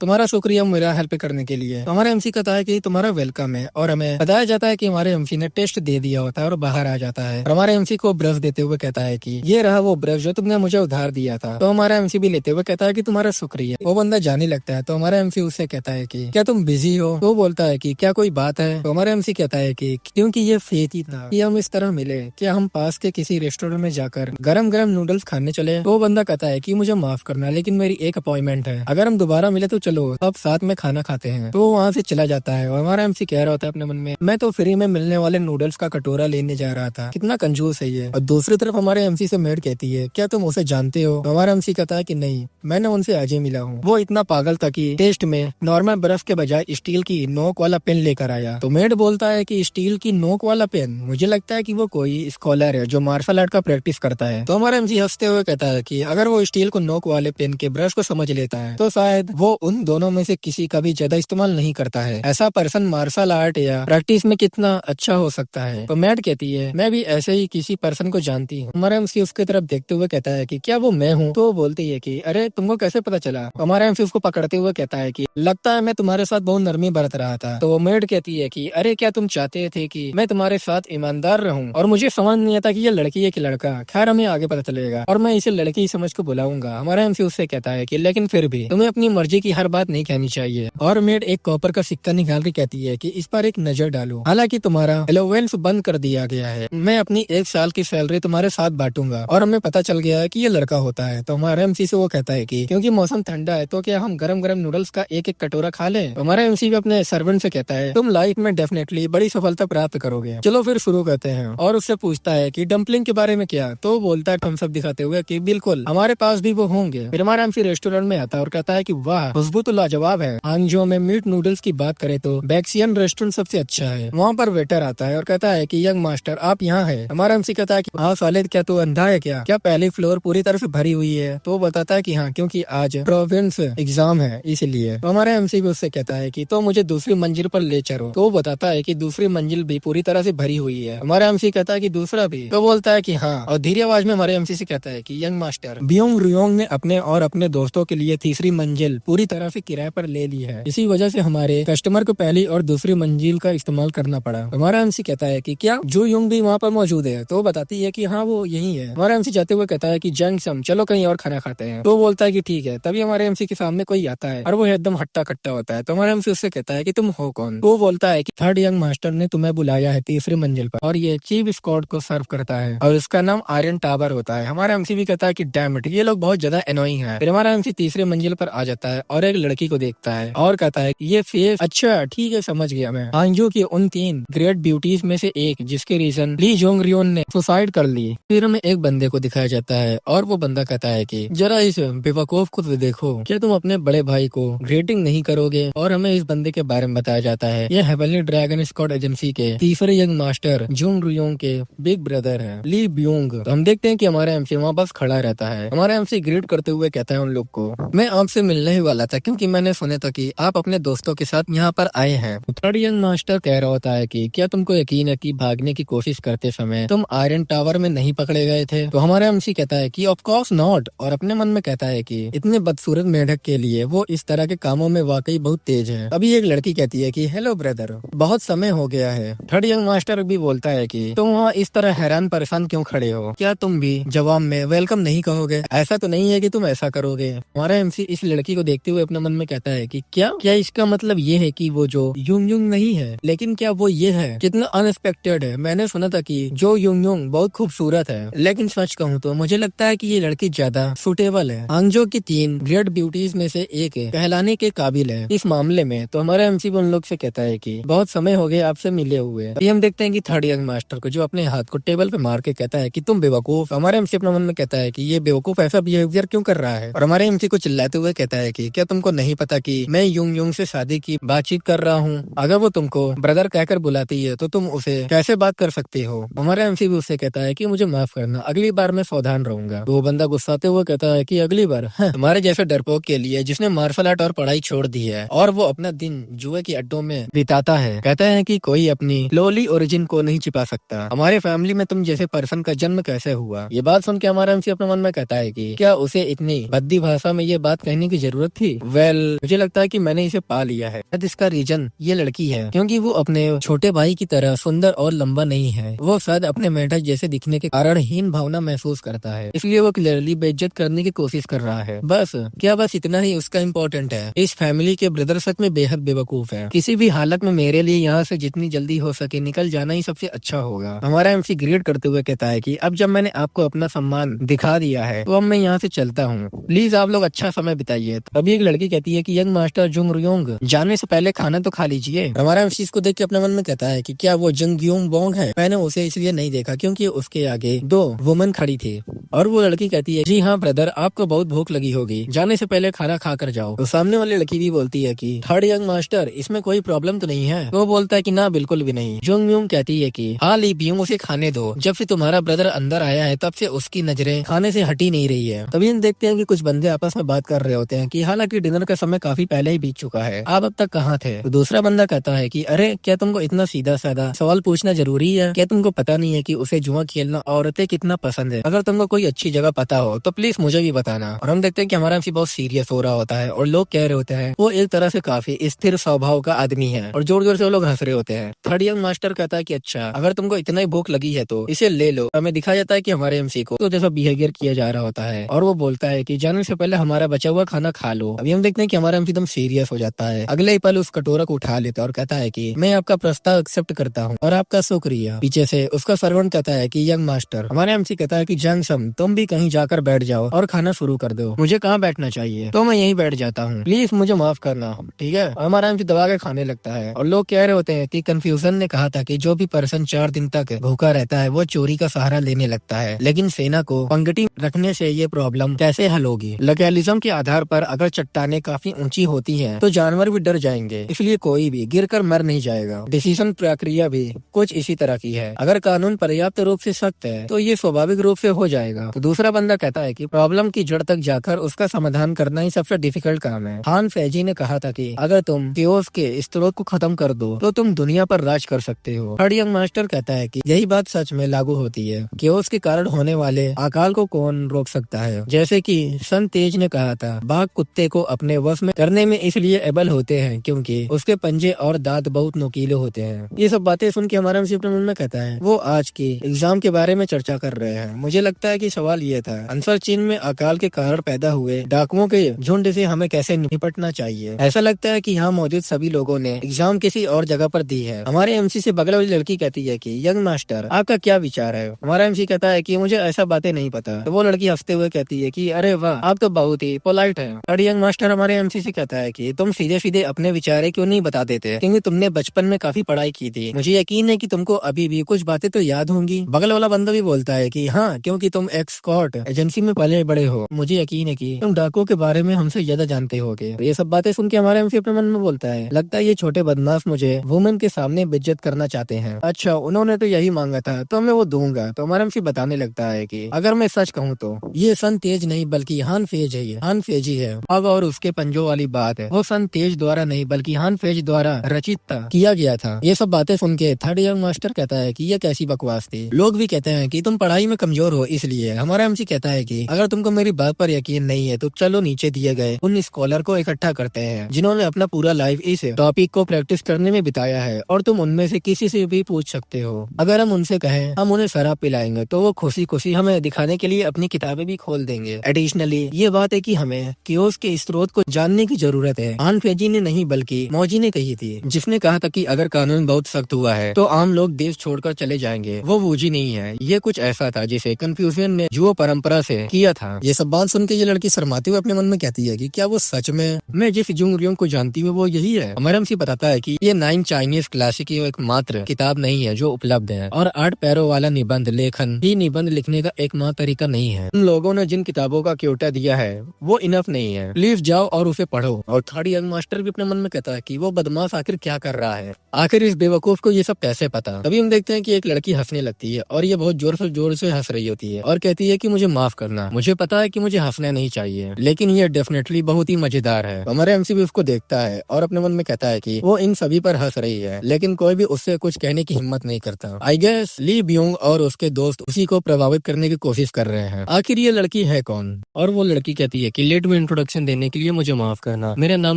तुम्हारा शुक्रिया मेरा हेल्प करने के लिए। तो हमारा एमसी कहता है कि तुम्हारा वेलकम है और हमें बताया जाता है कि हमारे एमसी ने टेस्ट दे दिया होता है और बाहर आ जाता है। और हमारे एमसी को ब्रश देते हुए कहता है कि ये रहा वो ब्रश जो तुमने मुझे उधार दिया था। तो हमारा एमसी भी लेते हुए कहता है कि तुम्हारा शुक्रिया। वो बंदा जाने लगता है। तो हमारा एमसी उससे कहता है कि क्या तुम बिजी हो। तो बोलता है कि क्या कोई बात है। तो हमारा एमसी कहता है कि क्योंकि ये फेत ही था कि हम इस तरह मिले, क्या हम पास के किसी रेस्टोरेंट में जाकर गरम गरम नूडल्स खाने चले। तो वो बंदा कहता है कि मुझे माफ करना लेकिन मेरी एक अपॉइंटमेंट है, अगर हम दोबारा मिले तो चलो अब साथ में खाना खाते हैं। तो वहाँ से चला जाता है और हमारा एमसी कह रहा होता है अपने मन में मैं तो फ्री में मिलने वाले नूडल्स का कटोरा लेने जा रहा था, कितना कंजूस है ये। और दूसरी तरफ हमारे एमसी से मेड कहती है क्या तुम उसे जानते हो। तो हमारा एमसी कहता है कि नहीं मैंने उनसे आज ही मिला हूँ। वो इतना पागल था कि टेस्ट में नॉर्मल बर्फ के बजाय स्टील की नोक नोक वाला पेन लेकर आया। तो मेड बोलता है कि स्टील की नोक वाला पेन, मुझे लगता है कि वो कोई स्कॉलर है जो मार्शल आर्ट का प्रैक्टिस करता है। तो हमारा एमसी हंसते हुए कहता है कि अगर वो स्टील को नोक वाले पेन के ब्रश को समझ लेता है तो शायद वो उन दोनों में से किसी का भी ज्यादा इस्तेमाल नहीं करता है। ऐसा पर्सन मार्शल आर्ट या प्रैक्टिस में कितना अच्छा हो सकता है। तो मैड कहती है मैं भी ऐसे ही किसी पर्सन को जानती हूँ। हमारा एमसी उसकी तरफ देखते हुए कहता है कि क्या वो मैं हूँ? तो वो बोलती है कि अरे तुमको कैसे पता चला? हमारा एमसी उसको पकड़ते हुए कहता है कि लगता है मैं तुम्हारे साथ बहुत नरमी बरत रहा था। तो वो मेड कहती है कि अरे क्या तुम चाहते थे कि मैं तुम्हारे साथ ईमानदार रहूं? और मुझे समझ नहीं आता कि ये लड़की है कि लड़का। खैर हमें आगे पता चलेगा और मैं इसे लड़की समझ को बुलाऊंगा। हमारा एमसी उससे कहता है कि लेकिन फिर भी तुम्हें अपनी मर्जी की हर बात नहीं कहनी चाहिए। और मेड एक कॉपर का सिक्का निकाल के कहती है कि इस पर एक नजर डालो। हालांकि तुम्हारा अलाउंस बंद कर दिया गया है, मैं अपनी 1 साल की सैलरी तुम्हारे साथ बांटूंगा। और हमें पता चल गया है कि ये लड़का होता है। तो हमारा एमसी से वो कहता है कि क्योंकि मौसम ठंडा है तो क्या हम गरम गरम नूडल्स का एक एक कटोरा खा लें? तो हमारा एमसी भी अपने सर्वेंट से कहता है तुम लाइफ में डेफिनेटली बड़ी सफलता प्राप्त करोगे। चलो फिर शुरू करते हैं। और उससे पूछता है कि डम्पलिंग के बारे में क्या? तो बोलता है थम्स अप दिखाते हुए कि बिल्कुल हमारे पास भी वो होंगे। फिर हमारा एमसी रेस्टोरेंट में आता है और कहता है कि वाह खुशबू तो लाजवाब है। हांगजो में मीट नूडल्स की बात करें तो बैक्सियन रेस्टोरेंट सबसे अच्छा है। वहाँ पर वेटर आता है और कहता है कि यंग मास्टर आप यहाँ है। हमारा एमसी कहता है कि हाँ साले क्या तू अंधा है क्या पहली फ्लोर पूरी तरह से भरी हुई है? तो बताता है कि हाँ क्योंकि आज प्रोविंस एग्जाम है इसलिए। तो हमारा एमसी भी उससे कहता है कि तो मुझे दूसरी मंजिल पर ले चलो। तो वो बताता है कि दूसरी मंजिल भी पूरी तरह से भरी हुई है। हमारा एमसी कहता है कि दूसरा भी? तो बोलता है कि हाँ, और धीरे आवाज में हमारे एमसी से कहता है कि यंग मास्टर बियोंग रियोंग ने अपने और अपने दोस्तों के लिए तीसरी मंजिल पूरी तरह से किराए पर ले ली है। इसी वजह से हमारे कस्टमर को पहली और दूसरी मंजिल का इस्तेमाल करना पड़ा। हमारा एमसी कहता है कि क्या जो युंग भी वहाँ पर मौजूद है? तो बताती है कि हाँ वो यही है। हमारा एमसी जाते हुए कहता है कि जंग सम चलो कहीं और खाना खाते हैं। तो बोलता है कि ठीक है। तभी हमारे एमसी के सामने कोई आता है और वो एकदम हट्टा कट्टा होता है। तो हमारा एमसी उससे कहता है कि तुम हो कौन? तो बोलता है कि थर्ड यंग मास्टर ने तुम्हें बुलाया है तीसरी मंजिल पर और ये चीफ स्क्वाड को सर्व करता है और उसका नाम आयरन टावर होता है। हमारा एमसी भी कहता है कि डैम इट ये लोग बहुत ज्यादा एनोइंग है। फिर हमारा एमसी तीसरी मंजिल पर आ जाता है और एक लड़की को देखता है और कहता है ये फेस अच्छा ठीक है समझ गया मैं, हांगजो की उन 3 ग्रेट ब्यूटीज में से एक जिसके रीजन ली जोंग रियोन ने सुसाइड कर ली। फिर हमें एक बंदे को दिखाया जाता है और वो बंदा कहता है कि जरा इस बेवकूफ को तो देखो, क्या तुम अपने बड़े भाई को ग्रेटिंग नहीं करोगे? और हमें इस बंदे के बारे में बताया जाता है ये हेवनली ड्रैगन स्क्वाड एजेंसी के तीसरे यंग मास्टर जोंग रियोंग के बिग ब्रदर है ली ब्योंग। तो हम देखते हैं कि हमारा एमसी वहाँ बस खड़ा रहता है। हमारा एमसी ग्रीट करते हुए कहता है उन लोग को मैं आपसे मिलने ही वाला था क्योंकि मैंने सुना था कि आप अपने दोस्तों के साथ यहाँ पर आए हैं। थर्ड यंग मास्टर कह रहा होता है कि क्या तुमको यकीन है कि भागने की कोशिश करते समय तुम आयरन टावर में नहीं पकड़े गए थे? तो हमारा एमसी कहता है कि ऑफ कोर्स नॉट और अपने मन में कहता है कि इतने बदसूरत मेढक के लिए वो इस तरह के कामों में वाकई बहुत तेज है। अभी एक लड़की कहती है कि हेलो ब्रदर बहुत समय हो गया है। थर्ड यंग मास्टर भी बोलता है कि तुम वहाँ इस तरह हैरान परेशान क्यों खड़े हो? क्या तुम भी जवाब में वेलकम नहीं कहोगे? ऐसा तो नहीं है कि तुम ऐसा करोगे। हमारा एमसी इस लड़की को देखते हुए अपने मन में कहता है कि क्या इसका मतलब ये है कि वो जो युंग युंग नहीं है लेकिन क्या वो ये है? कितना अनएक्सपेक्टेड है। मैंने सुना था कि जो युंग युंग बहुत खूबसूरत है लेकिन सच कहूँ तो मुझे लगता है कि ये लड़की ज्यादा सुटेबल है। हांगजो की 3 ग्रेट ब्यूटीज में से एक है, कहलाने के काबिल है इस मामले में। तो हमारा एमसी उन लोग से कहता है कि बहुत समय हो गया आपसे मिले हुए। अभी हम देखते हैं कि थर्ड यंग मास्टर को जो अपने हाथ को टेबल पे मार के कहता है कि तुम बेवकूफ। हमारे एमसी अपने मन में कहता है कि ये बेवकूफ ऐसा बिहेवियर क्यों कर रहा है? और हमारे एमसी को चिल्लाते हुए कहता है कि क्या तुमको नहीं पता कि मैं युंग युंग से शादी की बातचीत कर रहा हूँ? अगर वो तुमको ब्रदर कहकर बुलाती है तो तुम उसे कैसे बात कर सकती हो? हमारा एमसी भी उससे कहता है कि मुझे माफ करना, अगली बार मैं सावधान रहूंगा। तो वो बंदा गुस्साते हुए कहता है कि अगली बार तुम्हारे जैसे डरपोक के लिए जिसने मार्शल आर्ट और पढ़ाई छोड़ दी है और वो अपना दिन जुए की अड्डों में बिताता है, कहता है कि कोई अपनी लोली ओरिजिन को नहीं छिपा सकता। हमारे फैमिली में तुम जैसे पर्सन का जन्म कैसे हुआ? ये बात सुन के हमारा एमसी अपने मन में कहता है कि क्या उसे इतनी भद्दी भाषा में ये बात कहने की जरूरत थी? मुझे लगता है कि मैंने इसे पा लिया है। इसका रीजन ये लड़की है क्योंकि वो अपने छोटे भाई की तरह सुंदर और लंबा नहीं है। वो शायद अपने मेढक जैसे दिखने के कारण हीन भावना महसूस करता है, इसलिए वो क्लियरली बेइज्जत करने की कोशिश कर रहा है। बस इतना ही उसका इम्पोर्टेंट है। इस फैमिली के ब्रदर सच में बेहद बेवकूफ है। किसी भी हालत में मेरे लिए यहाँ से जितनी जल्दी हो सके निकल जाना ही सबसे अच्छा होगा। हमारा एमसी ग्रेड करते हुए कहता है कि अब जब मैंने आपको अपना सम्मान दिखा दिया है तो अब मैं यहाँ से चलता हूँ, प्लीज आप लोग अच्छा समय बिताइए। अभी एक लड़की कहती है कि यंग मास्टर जुंग रियोंग जाने से पहले खाना तो खा लीजिए। हमारा एमसी इसको देख के अपने मन में कहता है कि क्या वो जंग यूंग बोंग है? मैंने उसे इसलिए नहीं देखा क्योंकि उसके आगे 2 वुमन खड़ी थी। और वो लड़की कहती है जी हाँ ब्रदर आपको बहुत भूख लगी होगी, जाने से पहले खाना खा कर जाओ। तो सामने वाली लड़की भी बोलती है कि थर्ड यंग मास्टर इसमें कोई प्रॉब्लम तो नहीं है? वो बोलता है कि ना, बिल्कुल भी नहीं। जुंग म्यूंग कहती है कि हाँ ली ब्यूंग, उसे खाने दो। जब से तुम्हारा ब्रदर अंदर आया है तब से उसकी नजरें खाने से हटी नहीं रही है। तभी हम देखते हैं कि कुछ बंदे आपस में बात कर रहे होते हैं कि हालांकि डिनर का समय काफी पहले ही बीत चुका है, आप अब तक कहाँ थे? तो दूसरा बंदा कहता है कि अरे क्या तुमको इतना सीधा साधा सवाल पूछना जरूरी है? क्या तुमको पता नहीं है कि उसे जुआ खेलना औरतें कितना पसंद है? अगर तुमको कोई अच्छी जगह पता हो तो प्लीज मुझे भी बताना। और हम देखते हैं कि हमारा एमसी बहुत सीरियस हो रहा होता है और लोग कह रहे होते हैं वो एक तरह से काफी स्थिर स्वभाव का आदमी है, और जोर जोर से वो लोग हंस रहे होते हैं। थर्ड यंग मास्टर कहता है कि अच्छा, अगर तुमको इतना ही भूख लगी है तो इसे ले लो। हमें दिखाया जाता है कि हमारे एमसी को तो जैसा बिहेवियर किया जा रहा होता है, और वो बोलता है कि जाने से पहले हमारा बचा हुआ खाना खा लो। अभी हम देखते हैं कि हमारा एमसी एकदम सीरियस हो जाता है। अगले ही पल उस कटोरा को उठा लेता है और कहता है कि मैं आपका प्रस्ताव एक्सेप्ट करता हूँ और आपका शुक्रिया। पीछे से उसका सर्वेंट कहता है कि यंग मास्टर। हमारे एमसी कहता है कि जंगसम, तुम भी कहीं जाकर बैठ जाओ और खाना शुरू कर दो। मुझे कहाँ बैठना चाहिए? तो मैं यहीं बैठ जाता हूँ, प्लीज मुझे माफ करना, ठीक है? हमारा एमसी दबा के खाने लगता है और लोग कह रहे होते हैं कि कंफ्यूजन ने कहा था कि जो भी पर्सन 4 दिन तक भूखा रहता है वो चोरी का सहारा लेने लगता है, लेकिन सेना को पंक्ति रखने से ये प्रॉब्लम कैसे हल होगी? लोकलिज्म के आधार पर अगर चट्टानें काफी ऊंची होती हैं तो जानवर भी डर जाएंगे, इसलिए कोई भी गिरकर मर नहीं जाएगा। डिसीजन प्रक्रिया भी कुछ इसी तरह की है। अगर कानून पर्याप्त रूप से सख्त है तो ये स्वाभाविक रूप से हो जाएगा। तो दूसरा बंदा कहता है कि प्रॉब्लम की जड़ तक जाकर उसका समाधान करना ही सबसे डिफिकल्ट काम है। हान फैजी ने कहा था कि अगर तुम केओस के स्रोत को खत्म कर दो तो तुम दुनिया पर राज कर सकते हो। थर्ड यंग मास्टर कहता है कि यही बात सच में लागू होती है। केओस के कारण होने वाले अकाल को कौन रोक सकता है? जैसे कि सन तेज ने कहा था, बाघ कुत्ते को अपने वश में करने में इसलिए एबल होते हैं क्योंकि उसके पंजे और दांत बहुत नुकीले होते हैं। ये सब बातें सुन के हमारा एमसी अपने मन में कहता है वो आज की एग्जाम के बारे में चर्चा कर रहे हैं। मुझे लगता है कि सवाल ये था, आंसर चीन में अकाल के कारण पैदा हुए डाकुओं के झुंड से हमें कैसे निपटना चाहिए। ऐसा लगता है कि यहाँ मौजूद सभी लोगों ने एग्जाम किसी और जगह पर दी है। हमारे एमसी से बगल वाली लड़की कहती है कि यंग मास्टर, आपका क्या विचार है? हमारा एमसी कहता है कि मुझे ऐसा बातें नहीं पता। तो वो लड़की हंसते हुए कहती है कि अरे वाह, आप तो बहुत ही पोलाइट है। थर्ड यंग मास्टर हमारे एमसी से कहता है कि तुम सीधे सीधे अपने विचार क्यों नहीं बता देते, क्योंकि तुमने बचपन में काफी पढ़ाई की थी। मुझे यकीन है कि तुमको अभी भी कुछ बातें तो याद होंगी। बगल वाला बंदा भी बोलता है कि हाँ, क्योंकि तुम एक्सकॉर्ट एजेंसी में पले बड़े हो, मुझे यकीन है कि तुम डाकुओं के बारे में हमसे ज्यादा जानते होगे। ये सब बातें सुन के हमारा एमसी अपने मन में बोलता है, लगता है ये छोटे बदमाश मुझे वुमेन के सामने बेइज्जत करना चाहते हैं। अच्छा, उन्होंने तो यही मांगा था तो मैं वो दूंगा। तो हमारा एमसी बताने लगता है कि अगर मैं सच कहूँ तो ये सन तेज नहीं बल्कि हान फेज है। हान फेजी है अब, और उसके पंजों वाली बात है वो सन तेज द्वारा नहीं बल्कि हान फेज द्वारा रचित किया गया था। ये सब बातें सुन के थर्ड यंग मास्टर कहता है कि ये कैसी बकवास थी। लोग भी कहते हैं कि तुम पढ़ाई में कमजोर हो इसलिए। हमारा एमसी कहता है कि अगर तुमको मेरी बात पर यकीन नहीं है तो चलो नीचे दिए गए उन स्कॉलर को इकट्ठा करते हैं जिन्होंने अपना पूरा लाइफ इस टॉपिक को प्रैक्टिस करने में बिताया है, और तुम उनमें से किसी से भी पूछ सकते हो। अगर हम उनसे कहें हम उन्हें शराब पिलाएंगे तो वो खुशी खुशी हमें दिखाने के लिए अपनी किताबें भी खोल देंगे। एडिशनली ये बात है कि हमें केओस के स्रोत को जानने की जरूरत है। हान फेजी ने नहीं बल्कि मौजी ने कही थी, जिसने कहा था कि अगर कानून बहुत सख्त हुआ है तो आम लोग देश छोड़कर चले जाएंगे। वो वूजी नहीं है, ये कुछ ऐसा था जिसे कन्फ्यूजन ने जुओ परंपरा से किया था। ये सब बात सुन के ये लड़की शर्माते हुए अपने मन में कहती है कि क्या वो सच में मैं जिस जुंग रियोंग को जानती हूँ वो यही है? हमारा एमसी बताता है कि ये 9 चाइनीज क्लासिक की एक मात्र किताब नहीं है जो उपलब्ध है, और 8 पैरों वाला निबंध लेखन ही निबंध लिखने का एकमात्र तरीका नहीं है। उन लोगों ने जिन किताबों का क्योटा दिया है वो इनफ नहीं है, प्लीज जाओ और उसे पढ़ो। और थर्ड यंग मास्टर भी अपने मन में कहता है कि वो बदमाश आखिर क्या कर रहा है, आखिर इस बेवकूफ को ये सब कैसे पता। तभी हम देखते हैं कि एक लड़की हंसने लगती है और ये बहुत जोर से हंस रही होती है और कहती है कि मुझे माफ करना, मुझे पता है कि मुझे हंसना नहीं चाहिए, लेकिन ये डेफिनेटली बहुत ही मजेदार है। हमारे एमसी भी उसको देखता है और अपने मन में कहता है कि वो इन सभी पर हंस रही है, लेकिन कोई भी उससे कुछ कहने की हिम्मत नहीं करता। आई गेस ली ब्यूंग और उसके दोस्त उसी को प्रभावित करने की कोशिश कर रहे हैं। आखिर ये लड़की है कौन? और वो लड़की कहती है कि लेट में इंट्रोडक्शन देने के लिए मुझे माफ करना, मेरा नाम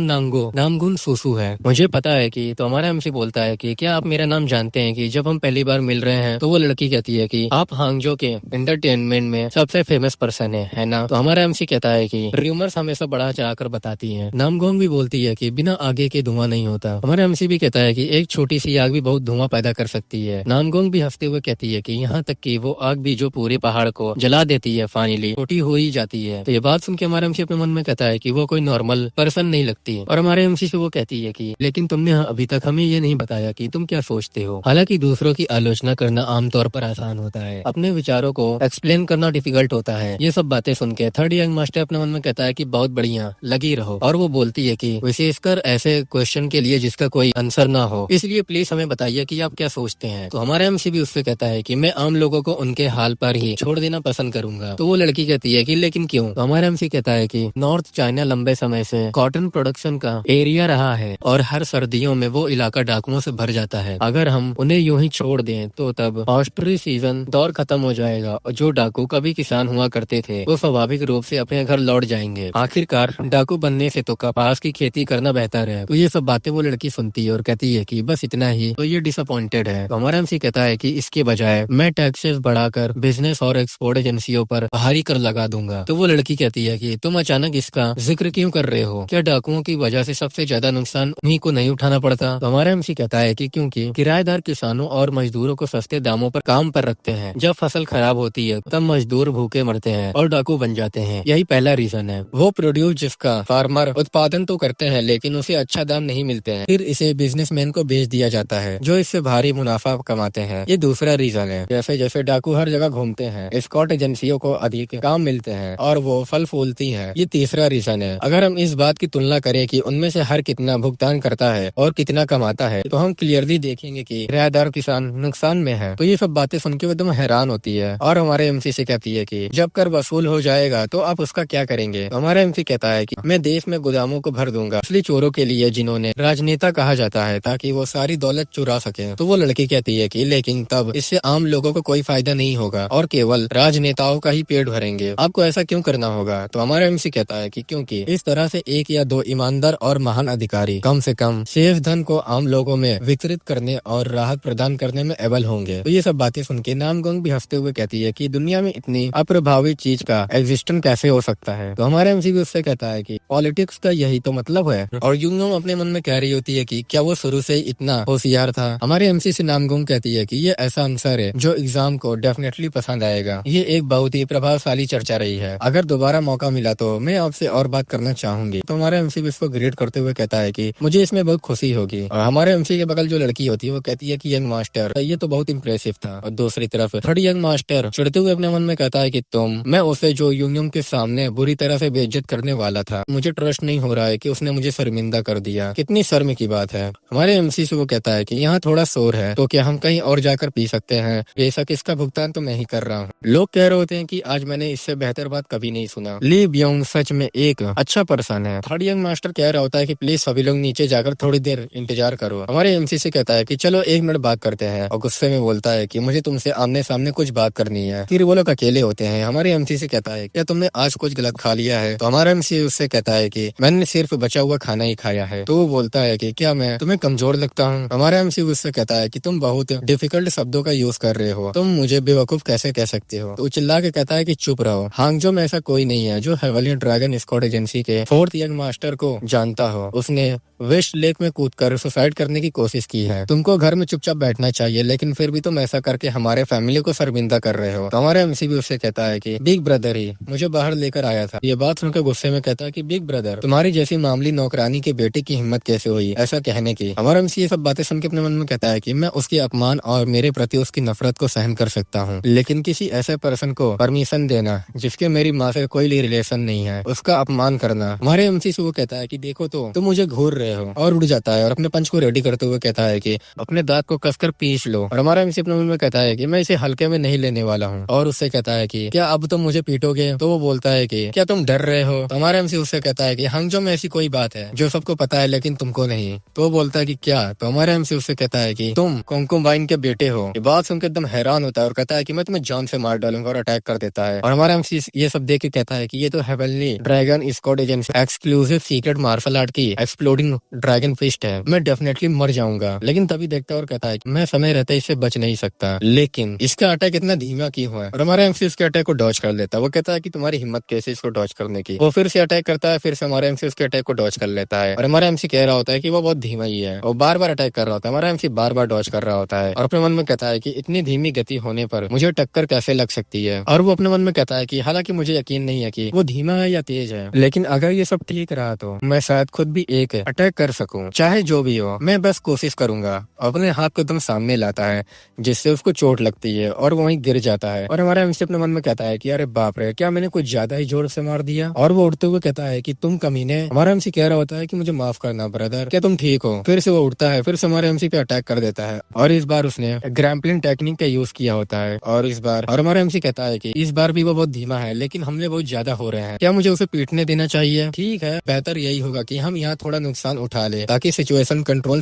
नामगुन सुसु है। मुझे पता है कि तो हमारा एमसी बोलता है कि क्या आप मेरा नाम जानते हैं कि जब हम पहली बार मिल रहे हैं तो वो लड़की कहती है कि आप हांगजो के एंटरटेनमेंट में सबसे फेमस पर्सन है ना? तो हमारा एमसी कहता है कि रूमर्स हमेशा बढ़ा चढ़ाकर बताती है। नामगोंग भी बोलती है कि बिना आगे के धुआं नहीं होता। हमारा एमसी भी कहता है कि एक छोटी सी आग भी बहुत धुआं पैदा कर सकती है। नामगोंग भी हंसते हुए कहती है कि यहाँ तक कि वो आग भी जो पूरे पहाड़ को जला देती है फाइनली छोटी हो ही जाती है। तो ये बात सुन के हमारा एमसी अपने मन में कहता है कि वो कोई नॉर्मल पर्सन नहीं लगती। और हमारे एमसी से वो कहती है कि लेकिन तुमने अभी तक हमें ये नहीं बताया कि तुम क्या सोचते हो। हालांकि दूसरों की आलोचना करना आमतौर पर आसान होता है, अपने विचारों को एक्सप्लेन करना डिफिकल्ट होता है। ये सब बातें सुन के थर्ड यंग मास्टर अपने मन में कहता है कि बहुत बढ़िया, लगी रहो। और वो बोलती है कि विशेषकर ऐसे क्वेश्चन के लिए जिसका कोई आंसर ना हो, इसलिए प्लीज हमें बताइए कि आप क्या सोचते हैं। तो हमारा एमसी भी उससे कहता है कि मैं आम लोगों को उनके हाल पर ही छोड़ देना पसंद करूंगा। तो वो लड़की कहती है कि लेकिन क्यों? तो हमारा एमसी कहता है कि नॉर्थ चाइना लंबे समय से कॉटन प्रोडक्शन का एरिया रहा है और हर सर्दियों में वो इलाका डाकुओं से भर जाता है। अगर हम उन्हें यूं ही छोड़ दें तो तब ऑस्ट्री सीजन दौर खत्म हो जाएगा और जो डाकू कभी किसान हुआ करते थे वो स्वाभाविक रूप से अपने घर लौट जाएंगे। आखिरकार डाकू बनने से तो कपास की खेती करना बेहतर है। तो ये सब बातें वो लड़की सुनती है और कहती है कि बस इतना ही। तो ये डिसअपॉइंटेड है। तो हमारा एमसी कहता है कि इसके बजाय मैं टैक्सेस बढ़ाकर बिजनेस और एक्सपोर्ट एजेंसियों पर भारी कर लगा दूंगा। तो वो लड़की कहती है कि तुम अचानक इसका जिक्र क्यों कर रहे हो? क्या डाकुओं की वजह से सबसे ज्यादा नुकसान उन्हीं को नहीं उठाना पड़ता? तो हमारा एमसी कहता है कि क्योंकि किराएदार किसानों और मजदूरों को सस्ते दामों पर काम पर रखते हैं। जब फसल खराब होती है तब मजदूर भूखे मरते हैं और डाकू बन जाते हैं। यही पहला रीजन है। वो प्रोड्यूस जिसका फार्मर उत्पादन तो करते हैं लेकिन उसे अच्छा दाम नहीं मिलते हैं, फिर इसे बिजनेसमैन को बेच दिया जाता है जो इससे भारी मुनाफा कमाते हैं। ये दूसरा रीजन है। जैसे जैसे डाकू हर जगह घूमते हैं, एस्कॉर्ट एजेंसियों को अधिक काम मिलते हैं और वो फल फूलती है। ये तीसरा रीजन है। अगर हम इस बात की तुलना करें कि उनमें से हर कितना भुगतान करता है और कितना कमाता है तो हम क्लियरली देखेंगे कि किराएदार किसान नुकसान में है। तो ये सब बातें सुन के वो एकदम हैरान होती है और हमारे एमसी से कहती है कि जब कर वसूल हो जाएगा तो आप उसका क्या करेंगे? तो हमारा एमसी कहता है कि मैं देश में गोदामों को भर दूंगा असली चोरों के लिए जिन्होंने राजनेता कहा जाता है ताकि वो सारी दौलत चुरा सके। तो वो लड़की कहती है कि लेकिन तब इससे आम लोगों को कोई फायदा नहीं होगा और केवल राजनेताओं का ही पेट भरेंगे। आपको ऐसा क्यों करना होगा? तो हमारा एमसी कहता है कि क्योंकि इस तरह से एक या दो ईमानदार और महान अधिकारी कम से कम शेष धन को आम लोगों में वितरित करने और राहत प्रदान करने में एबल होंगे। तो ये सब बातें सुन के नामगोंग भी हंसते हुए कहती है कि दुनिया में इतनी अप्रभावी चीज का एग्जिस्टेंस कैसे हो सकता है? तो हमारा एमसी भी उससे कहता है कि पॉलिटिक्स का यही तो मतलब है। और यूंग अपने मन में कह रही होती है कि क्या वो शुरू से इतना होशियार था? हमारे एमसी से नामगोंग कहती है कि ये ऐसा आंसर है जो एग्जाम को डेफिनेटली पसंद आएगा। ये एक बहुत ही प्रभावशाली चर्चा रही है। अगर दोबारा मौका मिला तो मैं आपसे और बात करना चाहूंगी। तो हमारा एमसी भी इसको ग्रेड करते हुए कहता है कि मुझे इसमें बहुत खुशी होगी। और हमारे एमसी के बगल जो लड़की होती है वो कहती है कि यंग मास्टर ये तो बहुत इम्प्रेसिव था। और दूसरी तरफ थर्ड यंग मास्टर चिढ़ते हुए अपने मन में कहता है कि मैं उसे जो यूनियन के सामने बुरी तरह से बेइज्जत करने वाला था, मुझे ट्रस्ट नहीं हो रहा है कि उसने मुझे शर्मिंदा कर दिया। कितनी शर्म की बात है। हमारे एमसी से वो कहता है कि यहाँ थोड़ा शोर है तो क्या हम कहीं और जाकर पी सकते हैं? बेशक इसका भुगतान तो मैं ही कर रहा हूँ। लोग कह रहे होते हैं कि आज मैंने इससे बेहतर बात कभी नहीं सुना। ली ब्योंग सच में एक अच्छा पर्सन है। थर्ड यंग मास्टर कह रहा होता है कि प्लीज सभी लोग नीचे जाकर थोड़ी देर इंतजार करो। हमारे एमसी से कहता है कि चलो 1 मिनट बात करते हैं और गुस्से में बोलता है कि मुझे तुमसे आमने सामने कुछ बात करनी है। फिर वो लोग अकेले होते हैं। हमारे एमसी से कहता है क्या तुमने आज कुछ गलत खा लिया है? तो हमारा एमसी उससे कहता है कि मैंने सिर्फ बचा हुआ खाना ही खाया है। तो वो बोलता है कि क्या मैं तुम्हें कमजोर लगता हूँ? हमारा एमसी उससे कहता है कि तुम बहुत डिफिकल्ट शब्दों का यूज कर रहे हो, तुम मुझे बेवकूफ कैसे कह सकते हो? तो चिल्ला के कहता है कि चुप रहो। हांगजो में ऐसा कोई नहीं है जो हेवलियन ड्रैगन स्क्वाड एजेंसी के 4th यंग मास्टर को जानता हो। उसने वेस्ट लेक में कूदकर सुसाइड करने की कोशिश की है। तुमको घर में चुपचाप बैठना चाहिए लेकिन फिर भी तुम ऐसा करके हमारे फैमिली को शर्मिंदा कर रहे हो। तो हमारा एमसी भी उससे कहता है कि बिग ब्रदर ही मुझे बाहर लेकर आया था। ये बात सुनकर गुस्से में कहता है कि बिग ब्रदर तुम्हारी जैसी मामूली नौकरानी के बेटे की हिम्मत कैसे हुई ऐसा कहने की? हमारा एमसी ये सब बातें सुन के अपने मन में कहता है कि मैं उसके अपमान और मेरे प्रति उसकी नफरत को सहन कर सकता हूँ लेकिन किसी ऐसे पर्सन को परमिशन देना जिसके मेरी माँ से कोई रिलेशन नहीं है उसका अपमान करना। हमारे एमसी से वो कहता है कि देखो तो तुम मुझे घूर रहे हो और उड़ जाता है और अपने पंच को रेडी करते हुए कहता है कि अपने दांत को कसकर पीस लो। और हमारा एमसी अपने मन में कहता है कि मैं इसे हल्के में नहीं लेने वाला हूँ और उससे कहता है कि क्या अब तुम मुझे पीटोगे? तो वो बोलता है कि क्या तुम डर रहे हो? तो हमारा एमसी उससे कहता है कि हांगजो में ऐसी कोई बात है जो सबको पता है लेकिन तुमको नहीं। तो वो बोलता है कि क्या? तो हमारा एमसी उससे कहता है कि तुम कोंकुबाइन के बेटे हो। ये बात सुनकर एकदम हैरान होता है और कहता है कि मैं तुम्हें जान से मार डालूंगा और अटैक कर देता है। और हमारा एमसी ये सब देख के कहता है कि ये तो heavenly dragon squad agency exclusive secret martial art की एक्सप्लोडिंग ड्रैगन फिस्ट है। मैं डेफिनेटली मर जाऊंगा। लेकिन तभी देखता है और कहता है कि मैं समय रहते इससे बच नहीं सकता लेकिन इसका अटैक इतना धीमा क्यों हुआ है? और हमारा एमसी इसके अटैक को डॉज कर लेता है। वो कहता है कि तुम्हारी हिम्मत कैसे इसको डॉज करने की? वो फिर से अटैक करता है। फिर से हमारा एमसी उसके अटैक को डॉज कर लेता है और हमारा एमसी कह रहा होता है कि वो बहुत धीमा ही है। वो बार बार अटैक कर रहा होता है। हमारा एमसी बार बार डॉज कर रहा होता है और अपने मन में कहता है कि इतनी धीमी गति होने पर मुझे टक्कर कैसे लग सकती है? और वो अपने मन में कहता है कि हालांकि मुझे यकीन नहीं है कि वो धीमा है या तेज है लेकिन अगर ये सब ठीक रहा तो मैं शायद खुद भी एक अटैक कर सकूं। चाहे जो भी हो मैं बस कोशिश करूंगा। अपने हाथ को एकदम सामने लाता है जिससे उसको चोट लगती है और वो वहीं गिर जाता है। और हमारा एमसी अपने मन में कहता है कि अरे बाप रे क्या मैंने कुछ ज्यादा ही जोर से मार दिया? और वो उड़ते हुए कहता है कि तुम कमीने। हमारा एमसी कह रहा होता है कि मुझे माफ करना ब्रदर, क्या तुम ठीक हो? फिर से वो उठता है, फिर से हमारे एमसी पे अटैक कर देता है और इस बार उसने ग्रैम्पलिंग टेक्निक का यूज किया होता है और इस बार और हमारा एमसी कहता है कि इस बार भी वो बहुत धीमा है लेकिन हमले बहुत ज्यादा हो रहे हैं, क्या मुझे उसे पीटने देना चाहिए? ठीक है, बेहतर यही होगा कि हम यहाँ थोड़ा नुकसान उठा ले ताकि सिचुएशन कंट्रोल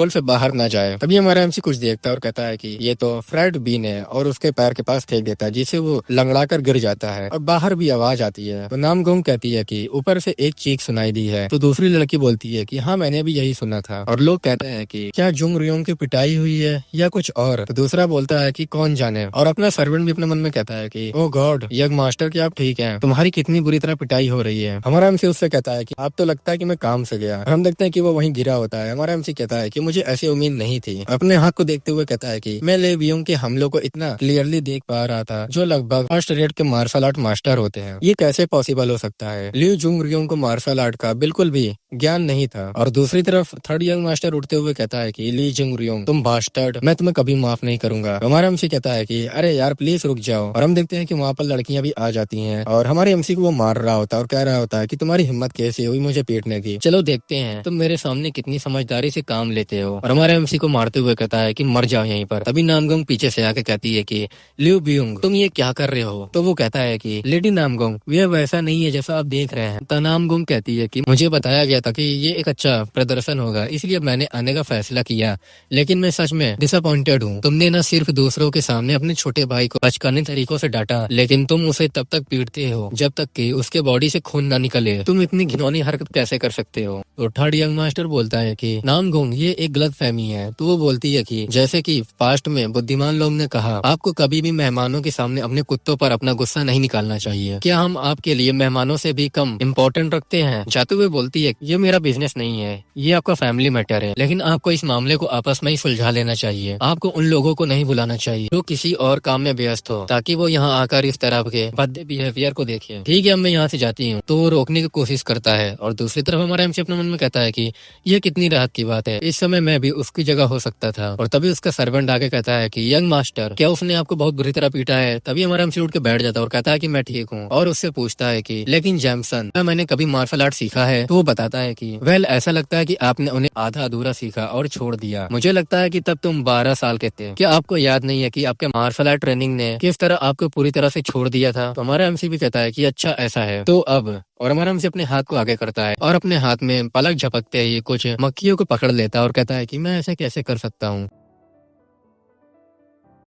से बाहर ना जाए। तभी हमारा एमसी कुछ देखता है और कहता है कि ये तो फ्रेड बीन है और उसके पैर के पास फेंक देता है जिससे वो लंगड़ा कर गिर जाता है और बाहर भी आवाज आती है। तो नामगोंग कहती है कि ऊपर से एक चीख सुनाई दी है। तो दूसरी लड़की बोलती है कि हाँ मैंने भी यही सुना था। और लोग कहते हैं कि क्या जुंग रियोंग की पिटाई हुई है या कुछ और? तो दूसरा बोलता है कि कौन जाने। और अपना सर्वेंट भी अपने मन में कहता है कि ओ गॉड यंग मास्टर, क्या आप ठीक हैं? तुम्हारी कितनी बुरी तरह पिटाई हो रही है। हमारा एमसी उससे कहता है कि आप तो लगता है कि मैं काम से गया। हम देखते हैं कि वो वहीं गिरा होता है। हमारा एमसी कहता है कि मुझे ऐसी उम्मीद नहीं थी। अपने हाथ को देखते हुए कहता है कि मैं ले वियोंग के हमलों को इतना क्लियरली देख पा रहा था जो लगभग फर्स्ट रेट के मार्शल आर्ट मास्टर होते हैं। ये कैसे पॉसिबल हो सकता है? लिu जुंगरियोंग को मार्शल आर्ट का बिल्कुल भी ज्ञान नहीं था। और दूसरी तरफ थर्ड यंग मास्टर उठते हुए कहता है कि ली जुंगरियोंग तुम बास्टर्ड, मैं तुम्हें कभी माफ नहीं करूंगा। हमारा एमसी कहता है कि अरे यार प्लीज रुक जाओ। और हम देखते हैं कि वहाँ पर लड़कियां भी आ जाती हैं और हमारे एमसी को वो मार रहा होता है और कह रहा होता है कि तुम्हारी हिम्मत कैसे हुई मुझे पीटने की? चलो देखते हैं तुम मेरे सामने कितनी समझदारी से काम लेते हो। और हमारे एमसी को मारते हुए कहता है कि मर जाओ यहीं पर। तभी नामगोंग पीछे से आके कहती है कि लिu बियोंग तुम ये क्या कर रहे हो? तो वो कहता है कि लेडी नामगोंग ये वैसा नहीं है जैसा आप देख रहे हैं। तो नामगोंग कहती है कि मुझे बताया गया था कि ये एक अच्छा प्रदर्शन होगा इसलिए मैंने आने का फैसला किया, लेकिन मैं सच में डिसअपॉइंटेड हूँ। तुमने न सिर्फ दूसरों के सामने अपने छोटे भाई को बचकाने तरीकों से डांटा, लेकिन तुम उसे तब तक पीटते हो जब तक कि उसके बॉडी से खून ना निकले। तुम इतनी घिनौनी हरकत कैसे कर सकते हो? तो थर्ड यंग मास्टर बोलता है कि नामगोंग ये एक गलत फहमी है। तो वो बोलती है कि जैसे कि पास्ट में बुद्धिमान लोग ने कहा आपको कभी भी मेहमानों के सामने अपने कुत्तों पर अपना गुस्सा नहीं निकालना चाहिए। क्या हम आपके लिए मेहमानों से भी कम इम्पोर्टेंट रखते हैं? जाते हुए बोलती है ये मेरा बिजनेस नहीं है, ये आपका फैमिली मैटर है, लेकिन आपको इस मामले को आपस में ही सुलझा लेना चाहिए। आपको उन लोगों को नहीं बुलाना चाहिए जो किसी और काम में व्यस्त हो ताकि वो यहाँ आकर इस तरह के भद्दे बिहेवियर को देखे। ठीक है अब मैं यहाँ से जाती हूँ। तो वो रोकने की कोशिश करता है और दूसरी तरफ हमारा एमसी अपने मन में कहता है कि ये कितनी राहत की बात है, इस समय मैं भी उसकी जगह हो सकता था। और तभी उसका सर्वेंट आके कहता है कि यंग मास्टर क्या उसने आपको बहुत बुरी तरह पीटा है? तभी हमारा एमसी उठ के बैठ जाता है और कहता है कि मैं ठीक हूँ। और उससे पूछता है कि लेकिन जैमसन क्या मैंने कभी मार्शल आर्ट सीखा है? तो वो बताता है कि वेल ऐसा लगता है कि आपने उन्हें आधा अधूरा सीखा और छोड़ दिया। मुझे लगता है कि तब तुम 12 साल के थे। क्या आपको याद नहीं है कि आपके मार्शल आर्ट ट्रेनिंग ने किस तरह आपको पूरी तरह से छोड़ दिया था? तो हमारा एमसी भी कहता है कि अच्छा ऐसा है तो अब। और हमारा एमसी अपने हाथ को आगे करता है और अपने हाथ में पलक झपकते ही कुछ मक्खियों को पकड़ लेता है और कहता है कि मैं ऐसे कैसे कर सकता हूँ।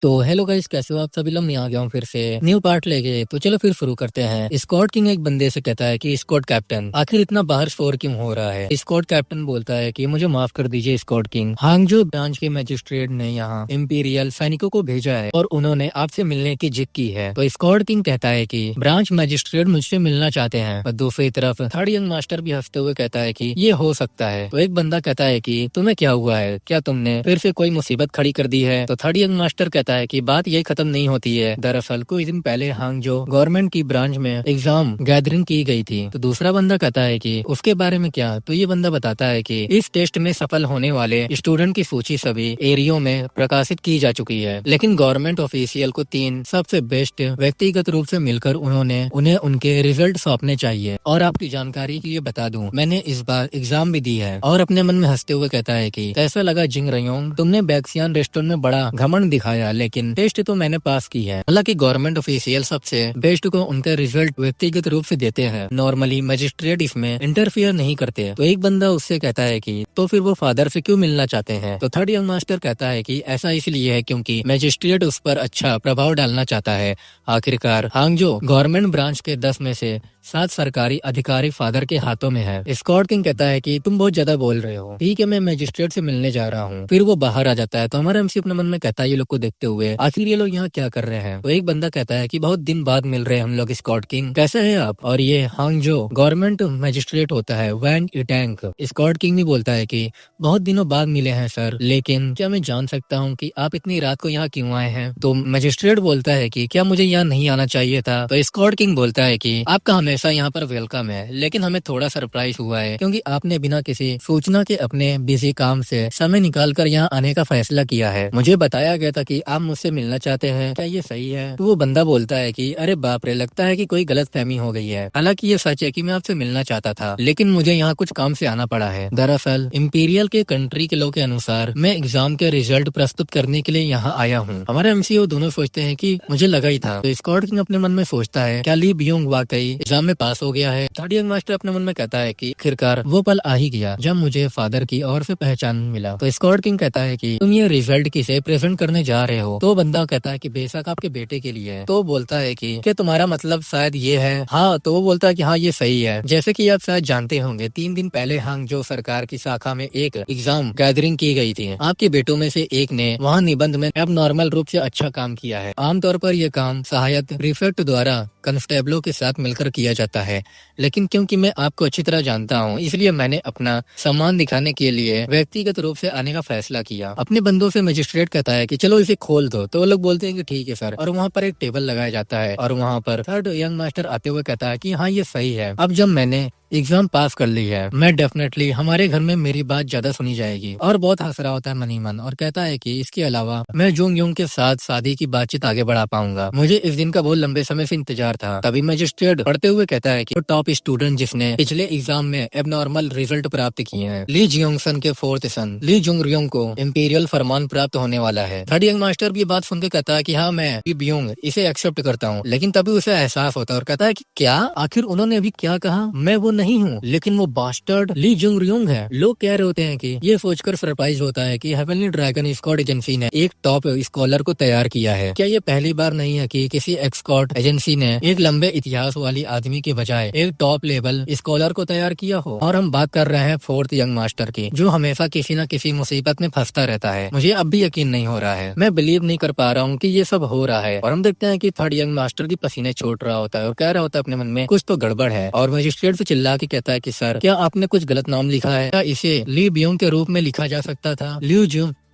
तो हेलो गाइस, कैसे हो आप सभी लोग? मैं आ गया हूँ फिर से न्यू पार्ट लेके। तो चलो फिर शुरू करते हैं। स्कॉट किंग एक बंदे से कहता है कि स्कॉट कैप्टन आखिर इतना बाहर शोर क्यों हो रहा है? स्कॉट कैप्टन बोलता है कि मुझे माफ कर दीजिए स्कॉट किंग, हांगजो ब्रांच के मजिस्ट्रेट ने यहाँ इंपीरियल सैनिकों को भेजा है और उन्होंने आपसे मिलने की जिद की है। तो स्कॉट किंग कहता है कि ब्रांच मजिस्ट्रेट मुझसे मिलना चाहते हैं। पर दूसरी तरफ थर्ड यंग मास्टर भी हंसते हुए कहता है कि ये हो सकता है। तो एक बंदा कहता है कि तुम्हें क्या हुआ है, क्या तुमने फिर से कोई मुसीबत खड़ी कर दी है? तो थर्ड यंग मास्टर कहता है कि बात ये खत्म नहीं होती है। दरअसल कुछ दिन पहले हांगजो गवर्नमेंट की ब्रांच में एग्जाम गैदरिंग की गई थी। तो दूसरा बंदा कहता है कि उसके बारे में क्या? तो ये बंदा बताता है कि इस टेस्ट में सफल होने वाले स्टूडेंट की सूची सभी एरियो में प्रकाशित की जा चुकी है, लेकिन गवर्नमेंट ऑफिशियल को 3 सबसे बेस्ट व्यक्तिगत रूप से मिलकर उन्हें उनके रिजल्ट सौंपने चाहिए। और आपकी जानकारी के लिए बता दूं, मैंने इस बार एग्जाम भी दी है। और अपने मन में हंसते हुए कहता है कि कैसा लगा जिंग रयोंग, तुमने बैक्सियान रेस्टोरेंट में बड़ा घमंड दिखाया, लेकिन टेस्ट तो मैंने पास की है। हालांकि गवर्नमेंट ऑफिशियल सबसे बेस्ट को उनके रिजल्ट व्यक्तिगत रूप से देते हैं, नॉर्मली मजिस्ट्रेट इसमें इंटरफियर नहीं करते। तो एक बंदा उससे कहता है कि तो फिर वो फादर से क्यों मिलना चाहते हैं? तो थर्ड यंग मास्टर कहता है कि ऐसा इसलिए है क्योंकि मजिस्ट्रेट उस पर अच्छा प्रभाव डालना चाहता है। आखिरकार हांगजो गवर्नमेंट ब्रांच के 10 में से 7 सरकारी अधिकारी फादर के हाथों में है। स्कॉट किंग कहता है कि तुम बहुत ज्यादा बोल रहे हो, ठीक है मैं मजिस्ट्रेट से मिलने जा रहा हूँ। फिर वो बाहर आ जाता है। तो हमारा एमसी अपने मन में कहता है ये लोग को देखते हुए आखिर ये लोग यहाँ क्या कर रहे हैं? तो एक बंदा कहता है कि बहुत दिन बाद मिल रहे हैं हम लोग स्कॉट किंग, कैसे हैं आप? और ये हांगजो गवर्नमेंट मजिस्ट्रेट होता है वैंग इटैंक। स्कॉट किंग भी बोलता है कि बहुत दिनों बाद मिले हैं सर, लेकिन क्या मैं जान सकता हूँ कि आप इतनी रात को यहाँ क्यों आए हैं? तो मजिस्ट्रेट बोलता है कि क्या मुझे यहाँ नहीं आना चाहिए था? तो स्कॉट किंग बोलता है कि आपका हमें हमेशा यहाँ पर वेलकम है, लेकिन हमें थोड़ा सरप्राइज हुआ है क्योंकि आपने बिना किसी सूचना के अपने बिजी काम से समय निकालकर यहाँ आने का फैसला किया है। मुझे बताया गया था कि आप मुझसे मिलना चाहते हैं, क्या ये सही है? तो वो बंदा बोलता है कि अरे बाप रे, लगता है कि कोई गलतफहमी हो गई है। हालांकि ये सच है कि मैं आपसे मिलना चाहता था, लेकिन मुझे यहाँ कुछ काम से आना पड़ा है। दरअसल इंपीरियल के कंट्री के लोग के अनुसार मैं एग्जाम के रिजल्ट प्रस्तुत करने के लिए यहाँ आया हूँ। हमारे एमसीओ दोनों सोचते हैं कि मुझे लगा ही था। तो स्कॉट किंग अपने मन में सोचता है, क्या ली बियोंग वाकई एग्जाम में पास हो गया है? थर्ड यंग मास्टर अपने मन में कहता है कि आखिरकार वो पल आ ही गया जब मुझे फादर की ओर से पहचान मिला। तो स्कॉट किंग कहता है कि तुम ये रिजल्ट किसे प्रेजेंट करने जा रहे हो? तो बंदा कहता है कि बेशक आपके बेटे के लिए है। तो बोलता है कि क्या तुम्हारा मतलब शायद ये है? हाँ। तो वो बोलता है कि हाँ ये सही है। जैसे कि आप शायद जानते होंगे 3 दिन पहले हांगझो सरकार की शाखा में एक एग्जाम गैदरिंग की गई थी। आपके बेटों में से एक ने वहाँ निबंध में अब नॉर्मल रूप से अच्छा काम किया है। आमतौर पर यह काम सहायक प्रीफेक्ट द्वारा कंस्टेबलों के साथ मिलकर किया जाता है, लेकिन क्योंकि मैं आपको अच्छी तरह जानता हूँ इसलिए मैंने अपना सम्मान दिखाने के लिए व्यक्तिगत रूप से आने का फैसला किया। अपने बंदों से मजिस्ट्रेट कहता है कि चलो इसे खोल दो। तो वो लोग बोलते हैं कि ठीक है सर, और वहाँ पर एक टेबल लगाया जाता है और वहाँ पर थर्ड यंग मास्टर आते हुए कहता है कि हाँ ये सही है। अब जब मैंने एग्जाम पास कर ली है, मैं डेफिनेटली हमारे घर में मेरी बात ज्यादा सुनी जाएगी। और बहुत हंस रहा होता है मनी मन और कहता है कि इसके अलावा मैं जुंग युंग के साथ शादी की बातचीत आगे बढ़ा पाऊंगा। मुझे इस दिन का बहुत लंबे समय से इंतजार था। तभी मजिस्ट्रेट पढ़ते हुए कहता है कि टॉप स्टूडेंट जिसने पिछले एग्जाम में एबनॉर्मल रिजल्ट प्राप्त किए हैं, ली जियोंगसन के 4th सन ली जुंगरियोंग को इंपीरियल फरमान प्राप्त होने वाला है। थर्ड यंग मास्टर भी बात सुनकर कहता है कि हाँ मैं ली बियोंग इसे एक्सेप्ट करता हूँ। लेकिन तभी उसे एहसास होता है और कहता है कि क्या आखिर उन्होंने अभी क्या कहा? मैं वो नहीं हूँ, लेकिन वो बास्टर्ड ली जुंगरियोंग है। लोग कह रहे होते हैं कि ये सोचकर सरप्राइज होता है कि हेवनली ड्रैगन स्कॉट एजेंसी ने एक टॉप स्कॉलर को तैयार किया है। क्या ये पहली बार नहीं है कि किसी एक्सकॉट एजेंसी ने एक लंबे इतिहास वाली आदमी के बजाय एक टॉप लेवल स्कॉलर को तैयार किया हो? और हम बात कर रहे हैं 4th यंग मास्टर की, जो हमेशा किसी न किसी मुसीबत में फंसता रहता है। मुझे अब भी यकीन नहीं हो रहा है, मैं बिलीव नहीं कर पा रहा हूँ कि ये सब हो रहा है। और हम देखते हैं कि थर्ड यंग मास्टर की पसीने छूट रहा होता है और कह रहा होता है अपने मन में कुछ तो गड़बड़ है। और मजिस्ट्रेट से चिल्ला के कहता है कि सर क्या आपने कुछ गलत नाम लिखा है? क्या इसे ली बियोंग के रूप में लिखा जा सकता था?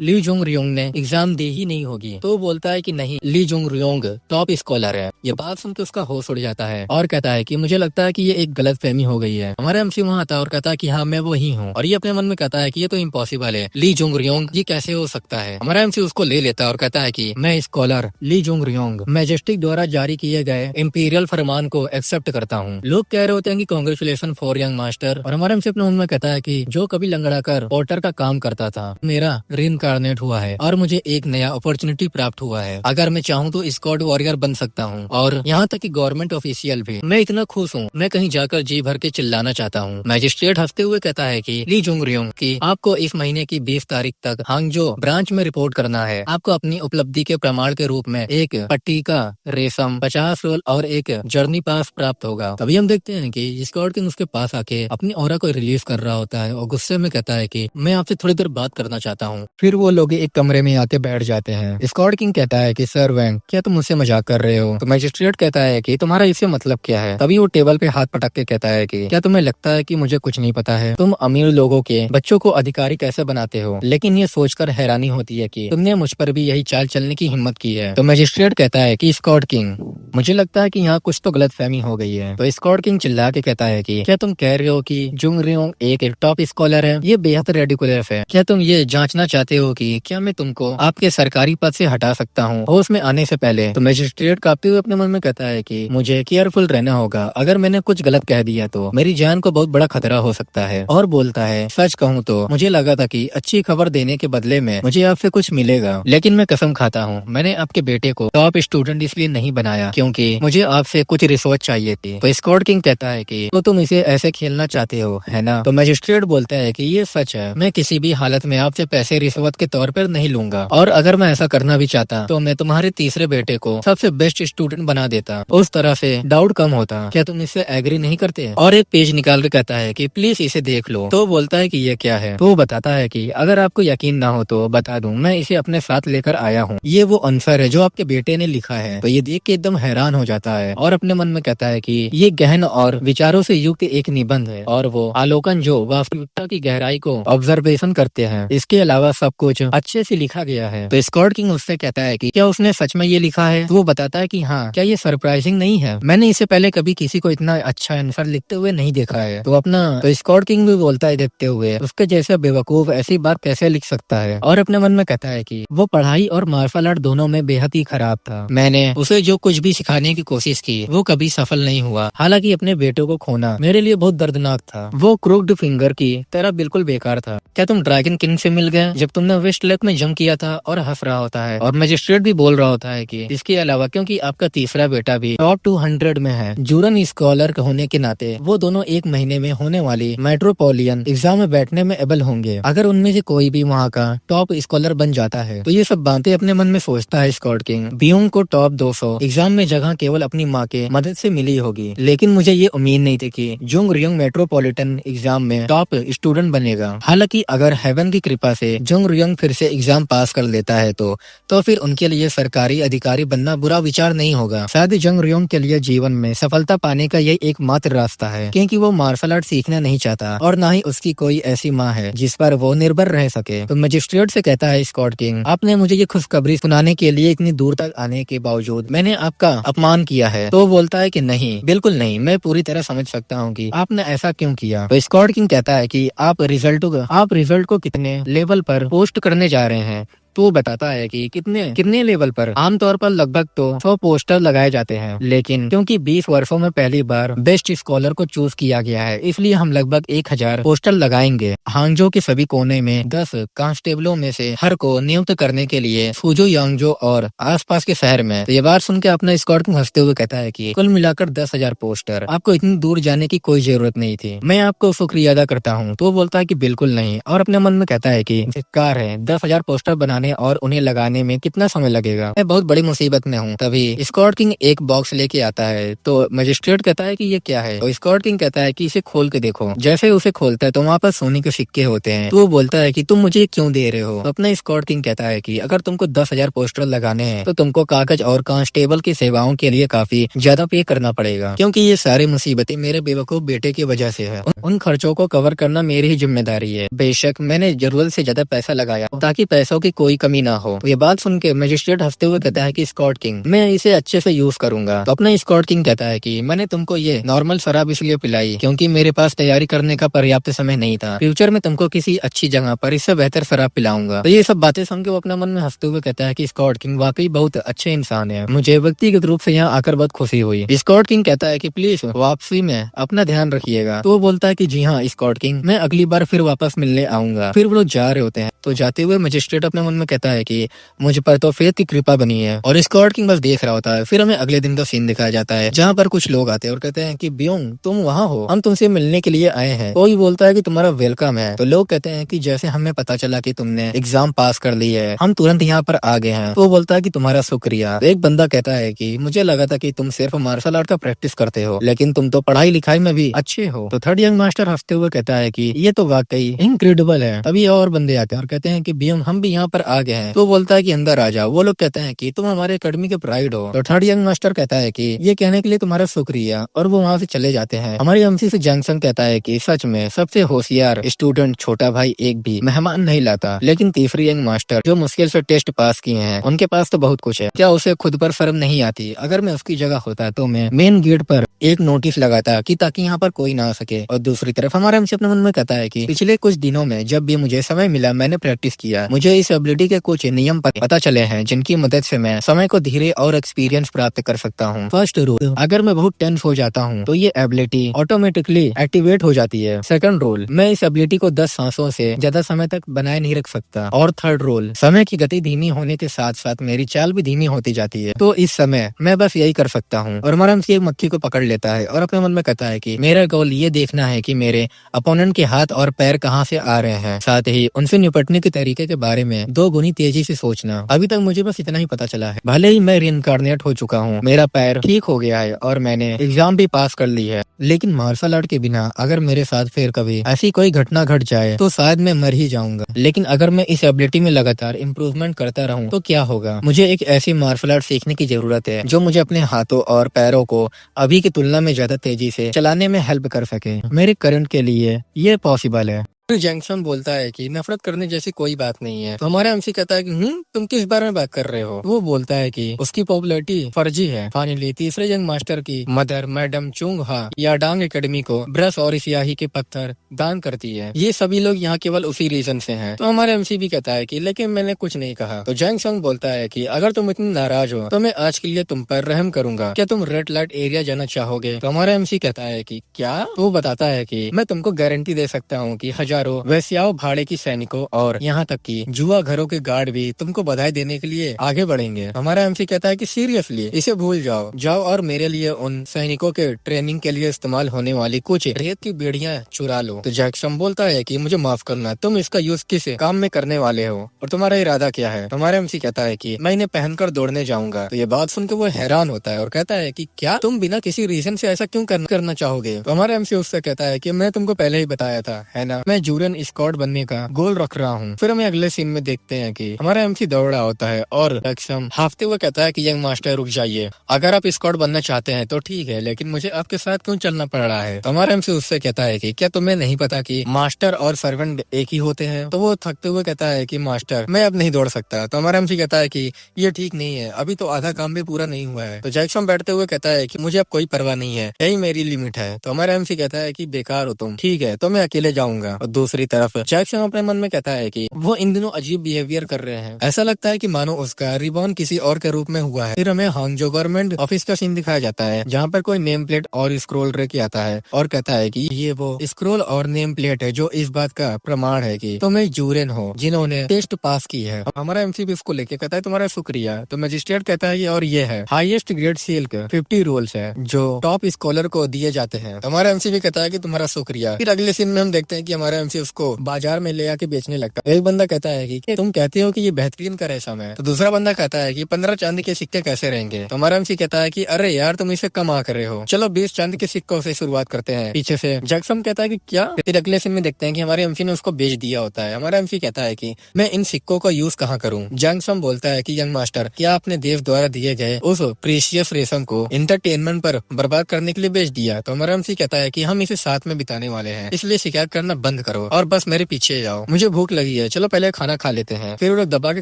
ली जुंगरियोंग ने एग्जाम दी ही नहीं होगी। तो बोलता है कि नहीं, ली जुंगरियोंग टॉप स्कॉलर है। ये बात सुनकर उसका होश उड़ जाता है और कहता है कि मुझे लगता है कि ये एक गलत फहमी हो गई है। हमारा एमसी वहाँ आता है और कहता है कि हाँ मैं वही हूँ। और ये अपने मन में कहता है कि ये तो इम्पॉसिबल है, ली जुंगरियोंग ये कैसे हो सकता है? हमारा एमसी उसको ले लेता है और कहता है कि मैं स्कॉलर ली जुंगरियोंग मैजेस्टिक द्वारा जारी किए गए इंपीरियल फरमान को एक्सेप्ट करता हूँ। लोग कह रहे होते हैं कि कांग्रेचुलेशन फॉर यंग मास्टर। और हमारा एमसी अपने मन में कहता है कि जो कभी लंगड़ा कर पोर्टर का काम करता था, मेरा रीइंकार्नेट हुआ है और मुझे एक नया अपॉर्चुनिटी प्राप्त हुआ है। अगर मैं चाहूँ तो स्क्वाड वॉरियर बन सकता हूँ और यहाँ तक कि गवर्नमेंट ऑफिशियल भी। मैं इतना खुश हूँ, मैं कहीं जाकर जी भर के चिल्लाना चाहता हूँ। मैजिस्ट्रेट हंसते हुए कहता है कि ली जुंगरियोंग की आपको इस महीने की 20 तारीख तक हांगझो ब्रांच में रिपोर्ट करना है। आपको अपनी उपलब्धि के प्रमाण के रूप में एक पट्टिका रेशम 50 रोल और एक जर्नी पास प्राप्त होगा। तभी हम देखते हैं कि स्क्वाड किंग उसके पास आके अपनी ऑरा को रिलीज कर रहा होता है और गुस्से में कहता है कि मैं आपसे थोड़ी देर बात करना चाहता हूँ। फिर वो लोग एक कमरे में आके बैठ जाते हैं। स्कॉट किंग कहता है कि सर वैंग क्या तुम मुझसे मजाक कर रहे हो? तो मैजिस्ट्रेट कहता है कि तुम्हारा इससे मतलब क्या है? तभी वो टेबल पे हाथ पटक के कहता है कि क्या तुम्हें लगता है कि मुझे कुछ नहीं पता है? तुम अमीर लोगों के बच्चों को अधिकारी कैसे बनाते हो? लेकिन ये सोचकर हैरानी होती है कि तुमने मुझ पर भी यही चाल चलने की हिम्मत की है। तो मैजिस्ट्रेट कहता है कि स्कॉट किंग मुझे लगता है कि यहाँ कुछ तो गलतफहमी हो गई है। तो स्कॉट किंग चिल्ला के कहता है कि क्या तुम कह रहे हो कि जुंगरियोंग एक टॉप स्कॉलर है? ये बेहद रेडिकुलस है। क्या तुम ये जांचना चाहते हो कि क्या मैं तुमको आपके सरकारी पद से हटा सकता हूँ होश में आने से पहले? तो मैजिस्ट्रेट कांपते हुए अपने मन में कहता है कि मुझे केयरफुल रहना होगा। अगर मैंने कुछ गलत कह दिया तो मेरी जान को बहुत बड़ा खतरा हो सकता है। और बोलता है सच कहूँ तो मुझे लगा था कि अच्छी खबर देने के बदले में मुझे आपसे कुछ मिलेगा, लेकिन मैं कसम खाता हूँ मैंने आपके बेटे को टॉप स्टूडेंट इसलिए नहीं बनाया क्योंकि मुझे आपसे कुछ रिसोर्च चाहिए थी। तो स्कॉट किंग कहता है कि तो तुम इसे ऐसे खेलना चाहते हो है ना? तो मैजिस्ट्रेट बोलता है कि ये सच है, मैं किसी भी हालत में आपसे पैसे रिश्वत के तौर पर नहीं लूंगा और अगर मैं ऐसा करना भी चाहता तो मैं तुम्हारे तीसरे बेटे को सबसे बेस्ट स्टूडेंट बना देता। उस तरह से डाउट कम होता। क्या तुम इससे एग्री नहीं करते? और एक पेज निकाल के कहता है कि प्लीज इसे देख लो। तो बोलता है कि ये क्या है? तो वो बताता है कि अगर आपको यकीन ना हो तो बता दूं, मैं इसे अपने साथ लेकर आया हूँ। ये वो आंसर है जो आपके बेटे ने लिखा है। तो ये देख के एकदम हैरान हो जाता है और अपने मन में कहता है कि ये गहन और विचारों से युक्त एक निबंध है और वो आलोकन जो वास्तविकता की गहराई को ऑब्जर्वेशन करते हैं। इसके अलावा सब कुछ अच्छे से लिखा गया है। तो स्कॉट किंग उससे कहता है कि क्या उसने सच में ये लिखा है? तो वो बताता है कि हाँ, क्या ये सरप्राइजिंग नहीं है? मैंने इससे पहले कभी किसी को इतना अच्छा आंसर लिखते हुए नहीं देखा है। तो स्कॉट किंग भी बोलता है देखते हुए, उसके जैसा बेवकूफ ऐसी बात कैसे लिख सकता है? और अपने मन में कहता है कि वो पढ़ाई और मार्शल आर्ट दोनों में बेहद ही खराब था। मैंने उसे जो कुछ भी सिखाने की कोशिश की वो कभी सफल नहीं हुआ। हालांकि अपने बेटों को खोना मेरे लिए बहुत दर्दनाक था। वो क्रूक्ड फिंगर की तरह बिल्कुल बेकार था। क्या तुम ड्रैगन किंग से मिल गए जब तुमने वेस्ट लेक में जंप किया था? और हंस रहा होता है और मजिस्ट्रेट भी बोल रहा होता है कि इसके अलावा क्योंकि आपका तीसरा बेटा भी टॉप 200 में है, जूरन स्कॉलर होने के नाते वो दोनों 1 महीने में होने वाली मेट्रोपोलियन एग्जाम में बैठने में एबल होंगे। अगर उनमें से कोई भी वहाँ का टॉप स्कॉलर बन जाता है तो ये सब बातें अपने मन में सोचता है स्कॉट किंग। बियोंग को टॉप 200 एग्जाम में जगह केवल अपनी माँ के मदद से मिली होगी, लेकिन मुझे ये उम्मीद नहीं थी कि जोंग रियोंग मेट्रोपॉलिटन एग्जाम में टॉप स्टूडेंट बनेगा। हालांकि अगर हेवन की कृपा से जोंग रियोंग फिर से एग्जाम पास कर लेता है तो फिर उनके लिए सरकारी अधिकारी बनना बुरा विचार नहीं होगा। शायद जोंग रियोंग के लिए जीवन में सफलता पाने का यही एकमात्र रास्ता है, क्योंकि वो मार्शल आर्ट सीखना नहीं चाहता और न ही उसकी कोई ऐसी माँ है जिस पर वो निर्भर रह सके। तो मजिस्ट्रेट से कहता है स्कॉट किंग, आपने मुझे ये खुशखबरी सुनाने के लिए इतनी दूर तक आने के बावजूद मैंने आपका अपमान किया है। तो बोलता है कि नहीं, बिल्कुल नहीं, मैं पूरी तरह समझ सकता हूँ कि आपने ऐसा क्यों किया। तो स्कॉट किंग कहता है कि आप रिजल्ट को कितने लेवल पर पोस्ट करने जा रहे हैं? तो बताता है कि कितने लेवल पर। आमतौर पर लगभग तो 100 पोस्टर लगाए जाते हैं, लेकिन क्योंकि 20 वर्षों में पहली बार बेस्ट स्कॉलर को चूज किया गया है, इसलिए हम लगभग 1000 पोस्टर लगाएंगे। हांगजो के सभी कोने में 10 कांस्टेबलों में से हर को नियुक्त करने के लिए फुजो यांगजो और आसपास के शहर में। तो ये बात सुन के अपना स्कॉट किंग हंसते हुए कहता है कि कुल मिलाकर 10,000 पोस्टर। आपको इतनी दूर जाने की कोई जरूरत नहीं थी। मैं आपको शुक्रिया अदा करता हूँ। तो बोलता है कि बिल्कुल नहीं, और अपने मन में कहता है कि धिक्कार है, 10,000 पोस्टर बनाने और उन्हें लगाने में कितना समय लगेगा? मैं बहुत बड़ी मुसीबत में हूँ। तभी स्कॉट किंग एक बॉक्स लेके आता है। तो मजिस्ट्रेट कहता है कि ये क्या है? तो स्कॉट किंग कहता है कि इसे खोल के देखो। जैसे उसे खोलता है तो वहाँ पर सोने के सिक्के होते हैं। तो वो बोलता है कि तुम मुझे क्यों दे रहे हो? तो अपना स्कॉट किंग कहता है कि अगर तुमको 10,000 पोस्टर लगाने हैं तो तुमको कागज और कांस्टेबल की सेवाओं के लिए काफी ज्यादा पे करना पड़ेगा, क्योंकि ये सारी मुसीबतें मेरे बेवकूफ बेटे की वजह से है। उन खर्चों को कवर करना मेरी ही जिम्मेदारी है। बेशक मैंने जरूरत से ज्यादा पैसा लगाया ताकि पैसों की कोई कमी ना हो। तो ये बात सुन के मजिस्ट्रेट हंसते हुए कहता है कि स्कॉट किंग, मैं इसे अच्छे से यूज करूंगा। तो अपना स्कॉट किंग कहता है कि मैंने तुमको ये नॉर्मल शराब इसलिए पिलाई क्योंकि मेरे पास तैयारी करने का पर्याप्त समय नहीं था। फ्यूचर में तुमको किसी अच्छी जगह पर इससे बेहतर शराब पिलाऊंगा। तो ये सब बातें सुन के वो अपना मन में हंसते हुए कहता है कि स्कॉट किंग वाकई बहुत अच्छे इंसान है, मुझे व्यक्तिगत रूप से यहाँ आकर बहुत खुशी हुई। स्कॉट किंग कहता है कि प्लीज वापसी में अपना ध्यान रखिएगा। तो वो बोलता है कि जी हाँ स्कॉट किंग, मैं अगली बार फिर वापस मिलने आऊंगा। फिर वो लोग जा रहे होते हैं। तो जाते हुए मजिस्ट्रेट अपने मन में कहता है कि मुझ पर तो फेथ की कृपा बनी है, और स्कॉट किंग बस देख रहा होता है। फिर हमें अगले दिन का सीन दिखाया जाता है जहाँ पर कुछ लोग आते हैं और कहते हैं कि बियोंग तुम वहाँ हो, हम तुमसे मिलने के लिए आए हैं। कोई बोलता है कि तुम्हारा वेलकम है। तो लोग कहते हैं कि जैसे हमें पता चला कि तुमने एग्जाम पास कर ली है, हम तुरंत यहाँ पर आ गए हैं। तो वो बोलता है कि तुम्हारा शुक्रिया। तो एक बंदा कहता है कि मुझे लगा था कि तुम सिर्फ मार्शल आर्ट का प्रैक्टिस करते हो, लेकिन तुम तो पढ़ाई लिखाई में भी अच्छे हो। तो थर्ड यंग मास्टर हंसते हुए कहता है कि ये तो वाकई इनक्रेडिबल है। तभी और बंदे आते हैं और कहते हैं कि बियोंग हम भी यहाँ पर आ गए हैं। तो बोलता है कि अंदर आ जाओ। वो लोग कहते हैं कि तुम हमारे एकेडमी के प्राइड हो। तो थर्ड यंग मास्टर कहता है कि ये कहने के लिए तुम्हारा शुक्रिया, और वो वहाँ से चले जाते हैं। हमारी एमसी से जंक्शन कहता है कि सच में सबसे होशियार स्टूडेंट छोटा भाई एक भी मेहमान नहीं लाता, लेकिन तीसरी यंग मास्टर जो मुश्किल से टेस्ट पास किए हैं उनके पास तो बहुत कुछ है। क्या उसे खुद पर शर्म नहीं आती? अगर मैं उसकी जगह होता तो मैं मेन गेट पर एक नोटिस लगाता कि ताकि यहाँ पर कोई ना आ सके। और दूसरी तरफ हमारा एमसी अपने मन में कहता है कि पिछले कुछ दिनों में जब भी मुझे समय मिला मैंने प्रैक्टिस किया। मुझे इस एबिलिटी के कुछ नियम पता चले हैं जिनकी मदद से मैं समय को धीरे और एक्सपीरियंस प्राप्त कर सकता हूँ। फर्स्ट रूल, अगर मैं बहुत टेंस हो जाता हूँ तो ये एबिलिटी ऑटोमेटिकली एक्टिवेट हो जाती है। सेकंड रूल, मैं इस एबिलिटी को 10 सांसों से ज्यादा समय तक बनाए नहीं रख सकता। और थर्ड रूल, समय की गति धीमी होने के साथ साथ मेरी चाल भी धीमी होती जाती है। तो इस समय मैं बस यही कर सकता हूँ। और हमारा एमसी एक मक्खी को पकड़ लेता है और अपने मन में कहता है कि मेरा गोल ये देखना है कि मेरे अपोनेंट के हाथ और पैर कहाँ से आ रहे हैं, साथ ही उनसे निपटने सीखने के तरीके के बारे में 2 गुनी तेजी से सोचना। अभी तक मुझे बस इतना ही पता चला है। भले ही मैं रिइंकार्नेट हो चुका हूँ, मेरा पैर ठीक हो गया है और मैंने एग्जाम भी पास कर ली है, लेकिन मार्शल आर्ट के बिना अगर मेरे साथ फिर कभी ऐसी कोई घटना घट जाए तो शायद मैं मर ही जाऊंगा। लेकिन अगर मैं इस एबिलिटी में लगातार इम्प्रूवमेंट करता रहूं तो क्या होगा? मुझे एक ऐसी मार्शल आर्ट सीखने की जरूरत है जो मुझे अपने हाथों और पैरों को अभी की तुलना में ज्यादा तेजी से चलाने में हेल्प कर सके। मेरे करंट के लिए ये पॉसिबल है। फिर जैक्सन बोलता है कि नफरत करने जैसी कोई बात नहीं है। तो हमारा एमसी कहता है कि तुम किस बारे में बात कर रहे हो? वो बोलता है कि उसकी पॉपुलैरिटी फर्जी है। फाइनली तीसरे यंग मास्टर की मदर मैडम चुंग हा याडांग एकेडमी को ब्रश और स्याही के पत्थर दान करती है। ये सभी लोग यहाँ केवल उसी रीजन से हैं। तो हमारा एमसी भी कहता है कि लेकिन मैंने कुछ नहीं कहा। तो जैक्सन बोलता है कि अगर तुम इतनी नाराज हो तो मैं आज के लिए तुम पर रहम करूंगा। क्या तुम रेड लाइट एरिया जाना चाहोगे? तो हमारा एमसी कहता है कि क्या? तो वो बताता है कि मैं तुमको गारंटी दे सकता हूँ कि हजारों वैश्याओं भाड़े की सैनिकों और यहाँ तक कि जुआ घरों के गार्ड भी तुमको बधाई देने के लिए आगे बढ़ेंगे। हमारा एमसी कहता है कि सीरियसली इसे भूल जाओ, जाओ और मेरे लिए उन सैनिकों के ट्रेनिंग के लिए इस्तेमाल होने वाली कुछ रेत की बेड़ियां चुरा लो। तो जैक्सन बोलता है कि मुझे माफ करना, तुम इसका यूज किस काम में करने वाले हो और तुम्हारा इरादा क्या है? हमारा एमसी कहता है कि मैं इन्हें पहनकर दौड़ने जाऊंगा। तो ये बात सुनकर वो हैरान होता है और कहता है कि क्या तुम बिना किसी रीजन से ऐसा क्यों करना चाहोगे? तो हमारा एमसी उससे कहता है कि मैं तुमको पहले ही बताया था, है ना, मैं जूरन स्क्वाड बनने का गोल रख रहा हूँ। फिर हमें अगले सीन में देखते हैं कि हमारा एमसी दौड़ रहा होता है और जैक्सन हाफते हुए कहता है कि यंग मास्टर रुक जाइए, अगर आप स्क्वाड बनना चाहते हैं तो ठीक है, लेकिन मुझे आपके साथ क्यों चलना पड़ रहा है? तो हमारा एमसी उससे कहता है कि क्या तुम्हें नहीं पता कि मास्टर और सर्वेंट एक ही होते हैं? तो वो थकते हुए कहता है कि मास्टर मैं अब नहीं दौड़ सकता। तो हमारा एमसी कहता है कि ये ठीक नहीं है, अभी तो आधा काम भी पूरा नहीं हुआ है। तो जैक्सन बैठते हुए कहता है कि मुझे अब कोई परवाह नहीं है, यही मेरी लिमिट है। तो हमारा एमसी कहता है कि बेकार हो तुम, ठीक है तो मैं अकेले जाऊंगा। और दूसरी तरफ जैक्सन अपने मन में कहता है कि वो इन दिनों अजीब बिहेवियर कर रहे हैं, ऐसा लगता है कि मानो उसका रिबॉर्न किसी और के रूप में हुआ है। फिर हमें हांगजो गवर्नमेंट ऑफिस का सीन दिखाया जाता है जहाँ पर कोई नेम प्लेट और स्क्रोल रख आता है और कहता है कि ये वो स्क्रोल और नेम प्लेट है जो इस बात का प्रमाण है कि तुम एक जूरन हो जिन्होंने टेस्ट पास की है। हमारा एमसी भी इसको लेके कहता है तुम्हारा शुक्रिया। तो मजिस्ट्रेट कहता है और ये है हाईएस्ट ग्रेड सील के 50 रोल्स है जो टॉप स्कॉलर को दिए जाते हैं। हमारा एमसी भी कहता है कि तुम्हारा शुक्रिया। फिर अगले सीन में हम देखते हैं कि हमारा एमसी उसको बाजार में ले आके बेचने लगता है। एक बंदा कहता है कि तुम कहते हो कि ये बेहतरीन का रेशम है। तो दूसरा बंदा कहता है कि 15 चांदी के सिक्के कैसे रहेंगे? तो हमारा एमसी कहता है कि अरे यार तुम इसे कम आ कर रहे हो, चलो 20 चांदी के सिक्कों से शुरुआत करते हैं। पीछे से जैक्सन कहता है कि क्या? फिर अगले सीन में देखते हैं कि हमारे एमसी ने उसको बेच दिया होता है। हमारा एमसी कहता है कि मैं इन सिक्कों का यूज कहाँ करूँ? जैक्सन बोलता है कि यंग मास्टर क्या आपने देव द्वारा दिए गए उस प्रीशियस रेशम को एंटरटेनमेंट पर बर्बाद करने के लिए बेच दिया? तो हमारा एमसी कहता है कि हम इसे साथ में बिताने वाले हैं, इसलिए शिकायत करना बंद करो और बस मेरे पीछे जाओ, मुझे भूख लगी है, चलो पहले खाना खा लेते हैं। फिर वो लोग दबा के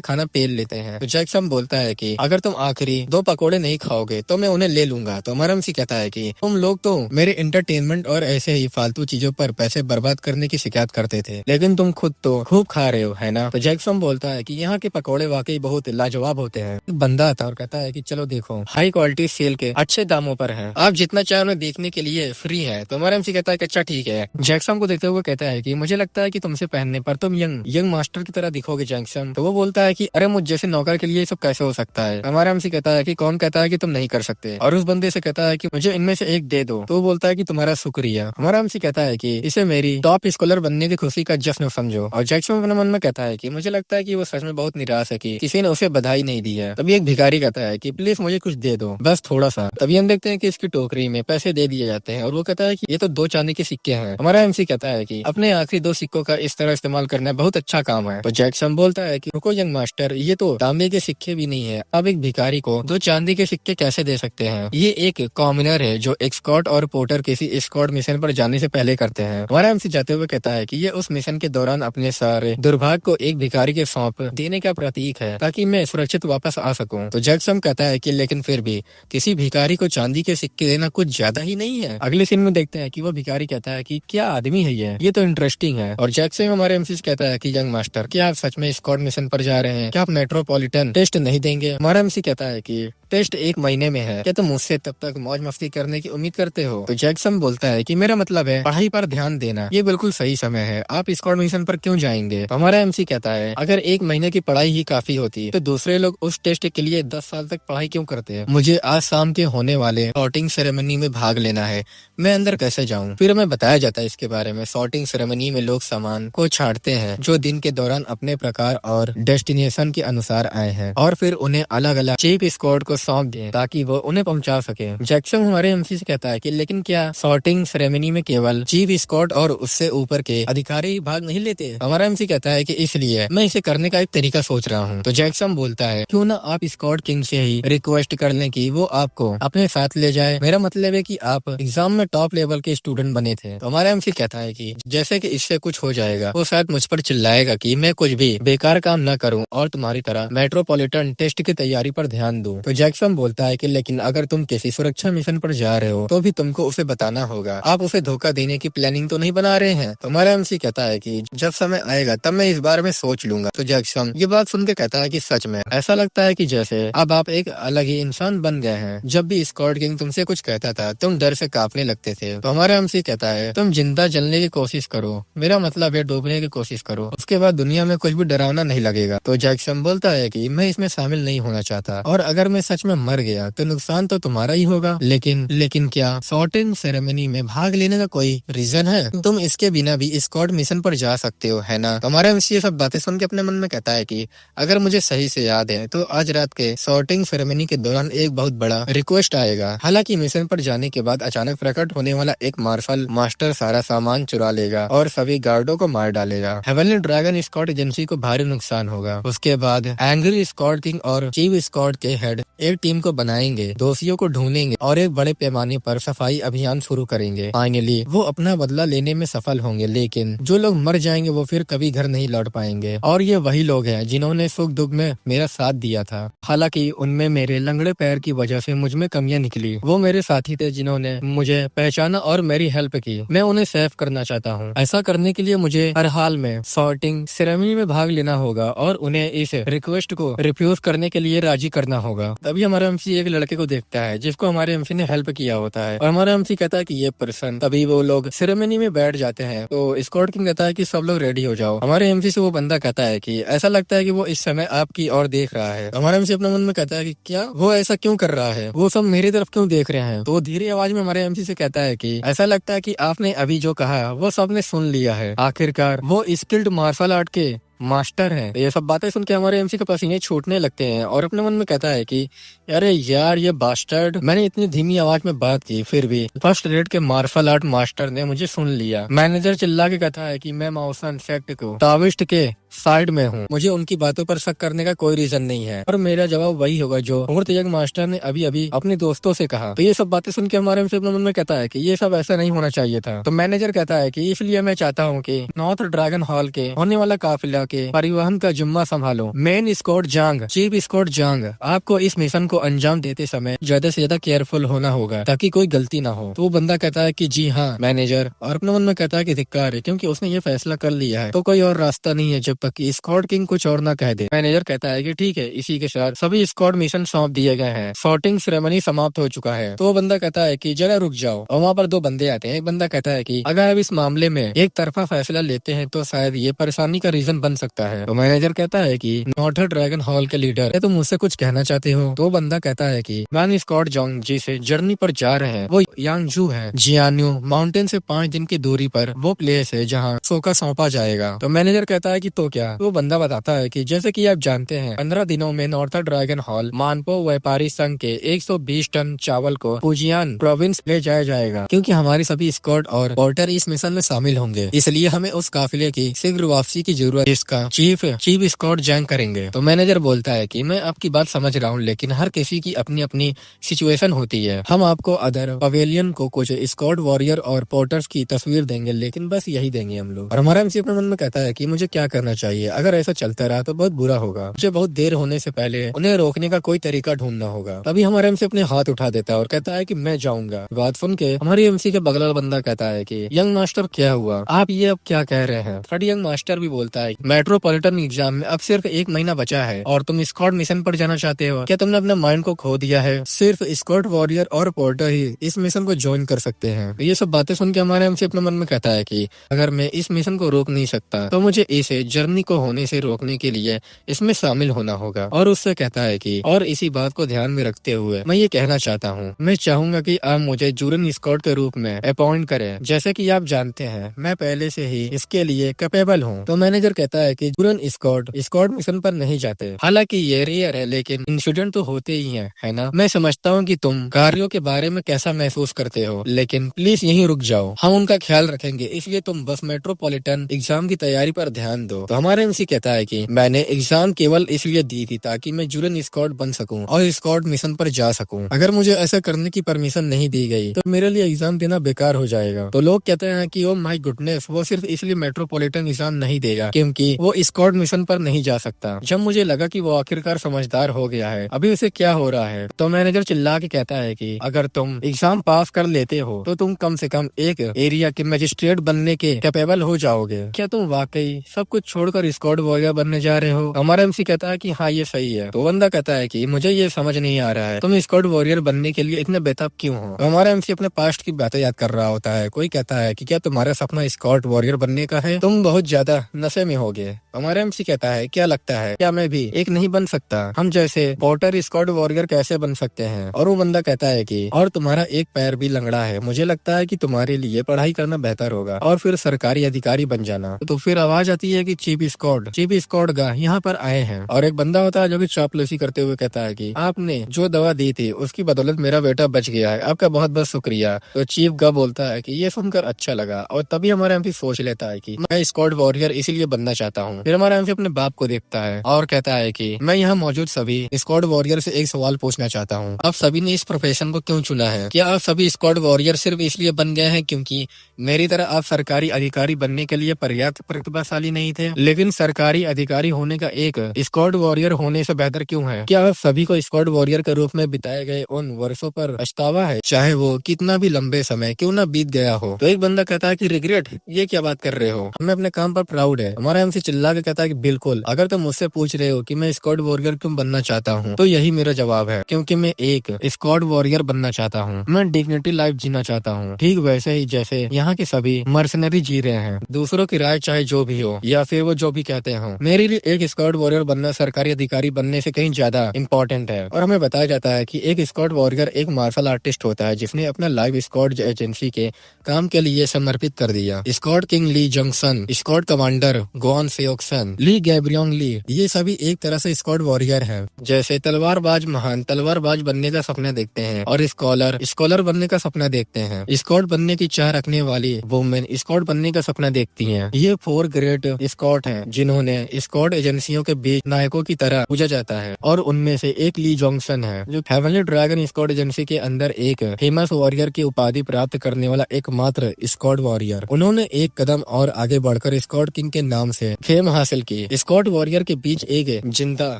खाना पेल लेते हैं। तो जैक्सन बोलता है कि अगर तुम आखिरी 2 पकोड़े नहीं खाओगे तो मैं उन्हें ले लूंगा। तो हमारा एमसी कहता है कि तुम लोग तो मेरे एंटरटेनमेंट और ऐसे ही फालतू चीजों पर पैसे बर्बाद करने की शिकायत करते थे, लेकिन तुम खुद तो खूब खा रहे हो, है ना? तो जैक्सन बोलता है कि यहाँ के पकोड़े वाकई बहुत लाजवाब होते हैं। बंदा आता और कहता है कि चलो देखो हाई क्वालिटी सेल के अच्छे दामों पर है, आप जितना चाहे उन्हें देखने के लिए फ्री है। तो हमारा एमसी कहता है कि अच्छा ठीक है। जैक्सन को देखते हुए कहता है कि मुझे लगता है कि तुमसे पहनने पर तुम यंग मास्टर की तरह दिखोगे जैक्सन। तो वो बोलता है कि अरे मुझ जैसे नौकर के लिए ये सब कैसे हो सकता है? हमारा एमसी कहता है कि कौन कहता है कि तुम नहीं कर सकते? और उस बंदे से कहता है कि मुझे इनमें से एक दे दो। तो वो बोलता है कि तुम्हारा शुक्रिया। हमारा एमसी कहता है कि इसे मेरी टॉप स्कॉलर बनने की खुशी का जश्न समझो। और जैक्सन अपने मन में कहता है कि मुझे लगता है कि वो सच में बहुत निराश है कि किसी ने उसे बधाई नहीं दी है। तभी एक भिखारी कहता है कि प्लीज मुझे कुछ दे दो, बस थोड़ा सा। तभी हम देखते हैं कि इसकी टोकरी में पैसे दे दिए जाते हैं और वो कहता है कि ये तो 2 चांदी के सिक्के हैं। हमारा एमसी कहता है कि अपने आखिरी 2 सिक्कों का इस तरह इस्तेमाल करना बहुत अच्छा काम है। तो जैक्सन बोलता है कि रुको यंग मास्टर, ये तो तांबे के सिक्के भी नहीं है, अब एक भिखारी को 2 चांदी के सिक्के कैसे दे सकते हैं? ये एक कॉमनर है जो एस्कॉर्ट और पोर्टर किसी एस्कॉर्ट मिशन पर जाने से पहले करते हैं। हमारा एमसी जाते हुए कहता है कि ये उस मिशन के दौरान अपने सारे दुर्भाग्य को एक भिखारी के सौंप देने का प्रतीक है ताकि मैं सुरक्षित वापस आ सकूं। तो जैक्सन कहता है कि लेकिन फिर भी किसी भिखारी को चांदी के सिक्के देना कुछ ज्यादा ही नहीं है? अगले सीन में देखते हैं कि वो भिखारी कहता है कि क्या आदमी है ये तो इंटरेस्टिंग है। और जैक्सन हमारे एमसी से कहता है कि यंग मास्टर क्या आप सच में एस्कॉर्ट मिशन पर जा रहे हैं? क्या आप मेट्रोपॉलिटन टेस्ट नहीं देंगे? हमारा एमसी कहता है कि टेस्ट 1 महीने में है, क्या तुम मुझसे तब तक मौज मस्ती करने की उम्मीद करते हो? तो जैक्सन बोलता है कि मेरा मतलब है पढ़ाई पर ध्यान देना, ये बिल्कुल सही समय है, आप स्क्वाड मिशन पर क्यों जाएंगे? तो हमारा एमसी कहता है अगर 1 महीने की पढ़ाई ही काफी होती तो दूसरे लोग उस टेस्ट के लिए 10 साल तक पढ़ाई क्यों करते हैं? मुझे आज शाम के होने वाले सॉर्टिंग सेरेमनी में भाग लेना है, मैं अंदर कैसे जाऊँ? फिर हमें बताया जाता है इसके बारे में। सॉर्टिंग सेरेमनी सेरेमनी में लोग सामान को छांटते हैं जो दिन के दौरान अपने प्रकार और डेस्टिनेशन के अनुसार आए हैं, और फिर उन्हें अलग अलग चीफ स्क्वाड को सौंप दें ताकि वो उन्हें पहुंचा सके। जैक्सन हमारे एमसी से कहता है कि लेकिन क्या सॉर्टिंग सेरेमनी में केवल चीफ स्क्वाड और उससे ऊपर के अधिकारी भाग नहीं लेते? हमारा एमसी कहता है कि इसलिए मैं इसे करने का एक तरीका सोच रहा हूँ। तो जैक्सन बोलता है क्यों ना आप स्क्वाड किंग से ही रिक्वेस्ट कर लें कि वो आपको अपने साथ ले जाए। मेरा मतलब है कि आप एग्जाम में टॉप लेवल के स्टूडेंट बने थे। तो हमारा एमसी कहता है कि जैसे कि इससे कुछ हो जाएगा वो शायद मुझ पर चिल्लाएगा कि मैं कुछ भी बेकार काम न करूं और तुम्हारी तरह मेट्रोपॉलिटन टेस्ट की तैयारी पर ध्यान दूं। तो जैक्सन बोलता है कि लेकिन अगर तुम किसी सुरक्षा मिशन पर जा रहे हो तो भी तुमको उसे बताना होगा। आप उसे धोखा देने की प्लानिंग तो नहीं बना रहे हैं? तो हमारा एमसी कहता है कि जब समय आएगा तब मैं इस बारे में सोच लूंगा। तो जैक्सन ये बात सुन के कहता है कि सच में ऐसा लगता है कि जैसे अब आप एक अलग ही इंसान बन गए हैं। जब भी स्क्वाड किंग तुमसे कुछ कहता था तुम डर से कांपने लगते थे। तो हमारा एमसी कहता है तुम जिंदा जलने की कोशिश करो, मेरा मतलब है डूबने की कोशिश करो, उसके बाद दुनिया में कुछ भी डरावना नहीं लगेगा। तो जैक्सन बोलता है कि मैं इसमें शामिल नहीं होना चाहता और अगर मैं सच में मर गया तो नुकसान तो तुम्हारा ही होगा। लेकिन क्या सॉर्टिंग सेरेमनी में भाग लेने का कोई रीजन है? तुम इसके बिना भी स्क्वाड मिशन पर जा सकते हो, है ना? तो हमारा एमसी ये सब बातें सुन के अपने मन में कहता है कि अगर मुझे सही से याद है तो आज रात के सॉर्टिंग सेरेमनी के दौरान एक बहुत बड़ा रिक्वेस्ट आएगा। हालांकि मिशन पर जाने के बाद अचानक प्रकट होने वाला एक मार्शल मास्टर सारा सामान चुरा लेगा और सभी गार्डों को मार डालेगा। हेवनली ड्रैगन स्क्वाड एजेंसी को भारी नुकसान होगा। उसके बाद एंग्री स्क्वाड किंग और चीफ स्क्वाड के हेड एक टीम को बनाएंगे, दोषियों को ढूंढेंगे और एक बड़े पैमाने पर सफाई अभियान शुरू करेंगे। फाइनली वो अपना बदला लेने में सफल होंगे, लेकिन जो लोग मर जाएंगे वो फिर कभी घर नहीं लौट पाएंगे। और ये वही लोग हैं जिन्होंने सुख दुख में मेरा साथ दिया था। हालांकि उनमें मेरे लंगड़े पैर की वजह से मुझ में कमियां निकली। वो मेरे साथी थे जिन्होंने मुझे पहचाना और मेरी हेल्प की। मैं उन्हें सेव करना चाहता हूँ। ऐसा करने के लिए मुझे हर हाल में सॉर्टिंग सेरेमनी में भाग लेना होगा और उन्हें इस रिक्वेस्ट को रिफ्यूज करने के लिए राजी करना होगा। तभी हमारा एमसी एक लड़के को देखता है जिसको हमारे एमसी ने हेल्प किया होता है और हमारा एमसी कहता है कि ये पर्सन। तभी वो लोग सेरेमनी में बैठ जाते हैं। तो स्क्वाड किंग कहता है कि सब लोग रेडी हो जाओ। हमारे एमसी से वो बंदा कहता है कि ऐसा लगता है कि वो इस समय आपकी ओर देख रहा है। हमारा एमसी अपने मन में कहता है कि क्या वो ऐसा क्यों कर रहा है, वो सब मेरी तरफ क्यों देख रहे हैं? तो धीरे आवाज में हमारे एमसी से कहता है कि ऐसा लगता है कि आपने अभी जो कहा वो सबने सुन लिया है। आखिरकार वो स्किल्ड मार्शल आर्ट के मास्टर है। ये सब बातें सुन के हमारे एमसी के पसीने छूटने लगते हैं और अपने मन में कहता है कि अरे यार ये बास्टर्ड, मैंने इतनी धीमी आवाज में बात की फिर भी फर्स्ट रेट के मार्शल आर्ट मास्टर ने मुझे सुन लिया। मैनेजर चिल्ला के कहता है कि मैं माउसन सेक्ट को ताविस्ट के साइड में हूँ, मुझे उनकी बातों पर शक करने का कोई रीजन नहीं है और मेरा जवाब वही होगा जो मूर्तियज्ञ मास्टर ने अभी अभी अपने दोस्तों से कहा। तो ये सब बातें सुन के हमारे एमसी अपने मन में कहता है कि ये सब ऐसा नहीं होना चाहिए था। तो मैनेजर कहता है कि इसलिए मैं चाहता हूँ कि नॉर्थ ड्रैगन हॉल के होने वाला काफिला के परिवहन का जिम्मा संभालो। मेन स्क्वाड जांग, चीफ स्क्वाड जांग, आपको इस मिशन को अंजाम देते समय ज्यादा से ज्यादा केयरफुल होना होगा ताकि कोई गलती ना हो। तो वो बंदा कहता है कि जी हाँ मैनेजर, और अपने मन में कहता है कि धिक्कार है क्योंकि उसने ये फैसला कर लिया है तो कोई और रास्ता नहीं है जब तक कि स्क्वाड किंग कुछ और ना कह दे। मैनेजर कहता है कि ठीक है, इसी के साथ सभी स्क्वाड मिशन सौंप दिए गए हैं, सॉर्टिंग सेरेमनी समाप्त हो चुका है। तो वो बंदा कहता है कि जरा रुक जाओ और वहाँ पर दो बंदे आते हैं। एक बंदा कहता है कि अगर अब इस मामले में एक तरफा फैसला लेते हैं तो शायद ये परेशानी का रीजन बन सकता है। तो मैनेजर कहता है कि नॉर्थ ड्रैगन हॉल के लीडर तुम मुझसे कुछ कहना चाहते हो? तो बंदा कहता है कि मैन स्क्वाड जोंग जी से जर्नी पर जा रहे हैं, वो यांगजू है। जियान्यू माउंटेन से 5 दिन की दूरी पर वो प्लेस है जहाँ सोका सौंपा जाएगा। तो मैनेजर कहता है कि तो क्या? तो बंदा बताता है कि जैसे कि आप जानते हैं 15 दिनों में नॉर्थ ड्रैगन हॉल मानपो व्यापारी संघ के 120 टन चावल को पुजियान प्रोविंस ले जाया जाएगा क्योंकि हमारी सभी स्क्वाड और पोर्टर इस मिशन में शामिल होंगे, इसलिए हमें उस काफिले की शीघ्र वापसी की जरूरत है। इसका चीफ स्क्वाड जैंग करेंगे। तो मैनेजर बोलता है कि मैं आपकी बात समझ रहा हूँ लेकिन हर किसी की अपनी अपनी सिचुएशन होती है। हम आपको अदर पवेलियन को कुछ स्क्वाड वॉरियर और पोर्टर्स की तस्वीर देंगे लेकिन बस यही देंगे हम लोग। और हमारा एमसी अपने मन में कहता है कि मुझे क्या करना चाहिए, अगर ऐसा चलता रहा तो बहुत बुरा होगा, मुझे बहुत देर होने से पहले उन्हें रोकने का कोई तरीका ढूंढना होगा। तभी हमारा एमसी अपने हाथ उठा देता है और कहता है कि मैं जाऊंगा। बात सुन के हमारी एमसी के बगल वाला बंदा कहता है कि यंग मास्टर क्या हुआ, आप ये अब क्या कह रहे हैं? थर्ड यंग मास्टर भी बोलता है मेट्रोपॉलिटन एग्जाम में अब सिर्फ 1 महीना बचा है और तुम स्क्वाड मिशन पर जाना चाहते हो। क्या तुमने अपने माइंड को खो दिया है? सिर्फ स्क्वाड वॉरियर और पोर्टर ही इस मिशन को ज्वाइन कर सकते हैं। ये सब बातें सुन के हमारे एमसी अपने मन में कहता है कि अगर मैं इस मिशन को रोक नहीं सकता तो मुझे इसे जर्नी जर्नी को होने से रोकने के लिए इसमें शामिल होना होगा। और उससे कहता है कि और इसी बात को ध्यान में रखते हुए मैं ये कहना चाहता हूँ, मैं चाहूंगा कि आप मुझे जूरन स्कॉट के रूप में अपॉइंट करें। जैसे कि आप जानते हैं मैं पहले से ही इसके लिए कैपेबल हूँ। तो मैनेजर कहता है कि जूरन स्कॉट स्कॉट मिशन पर नहीं जाते। हालांकि ये रेयर है लेकिन इंसिडेंट तो होते ही हैं, है ना। मैं समझता हूँ कि तुम कार्यों के बारे में कैसा महसूस करते हो, लेकिन प्लीज यहीं रुक जाओ, हम उनका ख्याल रखेंगे। इसलिए तुम बस मेट्रोपॉलिटन एग्जाम की तैयारी पर ध्यान दो। तो हमारा एमसी कहता है कि मैंने एग्जाम केवल इसलिए दी थी ताकि मैं जूरन स्कॉट बन सकूं और स्कॉट मिशन पर जा सकूं। अगर मुझे ऐसा करने की परमिशन नहीं दी गई तो मेरे लिए एग्जाम देना बेकार हो जाएगा। तो लोग कहते हैं कि ओ माय गुडनेस, वो सिर्फ इसलिए मेट्रोपॉलिटन एग्जाम नहीं देगा क्योंकि वो स्कॉट मिशन पर नहीं जा सकता। जब मुझे लगा कि वो आखिरकार समझदार हो गया है, अभी उसे क्या हो रहा है, तो मैनेजर चिल्ला के कहता है कि अगर तुम एग्जाम पास कर लेते हो तो तुम कम से कम एक एरिया के मजिस्ट्रेट बनने के कैपेबल हो जाओगे। क्या तुम वाकई सब कुछ छोड़कर स्क्वाड वॉरियर बनने जा रहे हो? हमारा एमसी कहता है कि हाँ ये सही है। तो बंदा कहता है कि मुझे ये समझ नहीं आ रहा है तुम स्क्वाड वॉरियर बनने के लिए इतने बेताब क्यों हो। तो हमारा एमसी अपने पास्ट की बातें याद कर रहा होता है। कोई कहता है कि क्या तुम्हारा सपना स्क्वाड वॉरियर बनने का है? तुम बहुत ज्यादा नशे में होगे। हमारा एमसी कहता है क्या लगता है क्या मैं भी एक नहीं बन सकता? हम जैसे पोर्टर स्क्वाड वॉरियर कैसे बन सकते हैं? और वो बंदा कहता है कि और तुम्हारा एक पैर भी लंगड़ा है, मुझे लगता है कि तुम्हारे लिए पढ़ाई करना बेहतर होगा और फिर सरकारी अधिकारी बन जाना। तो फिर आवाज आती है कि चीफ स्क्वाड गा यहाँ पर आए हैं। और एक बंदा होता है जो कि चापलूसी करते हुए कहता है कि आपने जो दवा दी थी उसकी बदौलत मेरा बेटा बच गया है, आपका बहुत बहुत शुक्रिया। तो चीफ गा बोलता है कि ये सुनकर अच्छा लगा। और तभी हमारा एमपी सोच लेता है कि मैं स्क्वाड वॉरियर इसीलिए बनना चाहता हूँ। फिर हमारा एमपी अपने बाप को देखता है और कहता है कि मैं यहाँ मौजूद सभी स्क्वाड वॉरियर से एक सवाल पूछना चाहता हूँ, आप सभी ने इस प्रोफेशन को क्यों चुना है? क्या आप सभी स्क्वाड वॉरियर सिर्फ इसलिए बन गए हैं क्योंकि मेरी तरह आप सरकारी अधिकारी बनने के लिए पर्याप्त प्रतिभाशाली नहीं थे? लेकिन सरकारी अधिकारी होने का एक स्क्वाड वॉरियर होने से बेहतर क्यों है? क्या आप सभी को स्क्वाड वॉरियर के रूप में बिताए गए उन वर्षों पर पछतावा है, चाहे वो कितना भी लंबे समय क्यों ना बीत गया हो? तो एक बंदा कहता है कि रिग्रेट, ये क्या बात कर रहे हो, हमें अपने काम पर प्राउड है। हमारा एमसी चिल्ला के कहता है कि बिल्कुल, अगर तुम मुझसे पूछ रहे हो कि मैं स्क्वाड वॉरियर क्यों बनना चाहता हूँ तो यही मेरा जवाब है, क्योंकि मैं एक स्क्वाड वॉरियर बनना चाहता हूँ। मैं डिग्निटी लाइफ जीना चाहता हूँ, ठीक वैसे ही जैसे यहाँ के सभी मर्सनरी जी रहे हैं। दूसरों की राय चाहे जो भी हो या फिर वो जो भी कहते हो, मेरे लिए एक स्क्वाड वॉरियर बनना सरकारी अधिकारी बनने से कहीं ज्यादा इम्पोर्टेंट है। और हमें बताया जाता है कि एक स्क्वाड वॉरियर एक मार्शल आर्टिस्ट होता है जिसने अपना लाइफ स्क्वाड एजेंसी के काम के लिए समर्पित कर दिया। स्क्वाड किंग ली जंगसन, स्क्वाड कमांडर गोन सेओक्सन, ली गैब्रियोंग ली, ये सभी एक तरह से स्क्वाड वॉरियर हैं। जैसे तलवारबाज महान तलवारबाज बनने का सपना देखते हैं और स्कॉलर बनने का सपना देखते हैं। स्क्वाड बनने की चाह रखने वाली वुमेन स्क्वाड बनने का सपना देखती हैं। ये 4 ग्रेट स्क्वाड हैं जिन्होंने स्क्वाड एजेंसियों के बीच नायकों की तरह पूजा जाता है। और उनमें से एक ली जॉन्सन है जो हेवनली ड्रैगन स्क्वाड एजेंसी के अंदर एक फेमस वॉरियर की उपाधि प्राप्त करने वाला एकमात्र स्क्वाड वॉरियर। उन्होंने एक कदम और आगे बढ़कर स्क्वाड किंग के नाम से फेम हासिल की। स्क्वाड वॉरियर के बीच एक जिंदा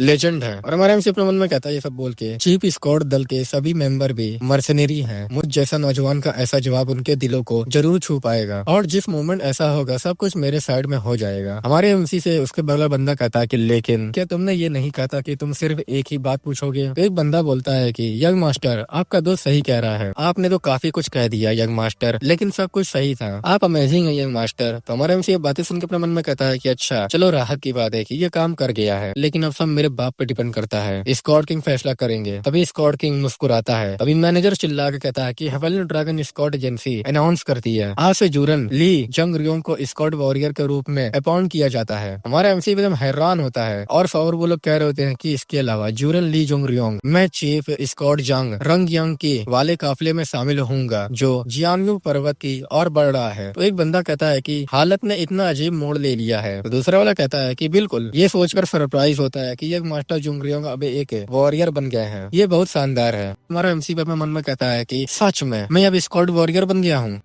लेजेंड है। और हमारे एमसी अपने मन में कहता है ये सब बोल के चीफ स्क्वाड दल के सभी मेंबर भी मर्सनरी हैं। मुझ जैसा नौजवान का ऐसा जवाब उनके दिलों को जरूर छू पाएगा और जिस मोमेंट ऐसा होगा सब कुछ मेरे साइड में हो जाएगा। हमारे एमसी से उसके बगला बंदा कहता है कि लेकिन क्या तुमने ये नहीं कहा था कि तुम सिर्फ एक ही बात पूछोगे? तो एक बंदा बोलता है कि यंग मास्टर, आपका दोस्त सही कह रहा है, आपने तो काफी कुछ कह दिया यंग मास्टर, लेकिन सब कुछ सही था, आप अमेजिंग है यंग मास्टर। तो हमारे एमसी ये बातें सुनकर अपने मन में कहता है कि अच्छा चलो राहत की बात है कि ये काम कर गया है, लेकिन अब सब मेरे बाप पे डिपेंड करता है, स्क्वाड किंग फैसला करेंगे। तभी स्क्वाड किंग मुस्कुराता है। तभी मैनेजर चिल्ला के कहता है कि heavenly dragon squad agency announce करती है आज से जूरन ली जंग रियोंग को स्क्वाड वॉरियर के रूप में अपॉइंट किया जाता है। हमारा एमसी एकदम हैरान होता है और वो लोग कह रहे होते हैं कि इसके अलावा जूरन ली जोंग रियोंग मैं चीफ स्क्वाड जंग रंग यंग के वाले काफिले में शामिल होऊंगा जो जियानयू पर्वत की और बढ़ रहा है। तो एक बंदा कहता है कि हालत ने इतना अजीब मोड़ ले लिया है। तो दूसरा वाला कहता है कि बिल्कुल, ये सोचकर सरप्राइज होता है कि ये मास्टर जोंग रियोंग अब एक वॉरियर बन गए हैं, ये बहुत शानदार है। हमारा एमसी अपने मन में कहता है कि सच में मैं अब स्क्वाड वॉरियर बन गया हूँ।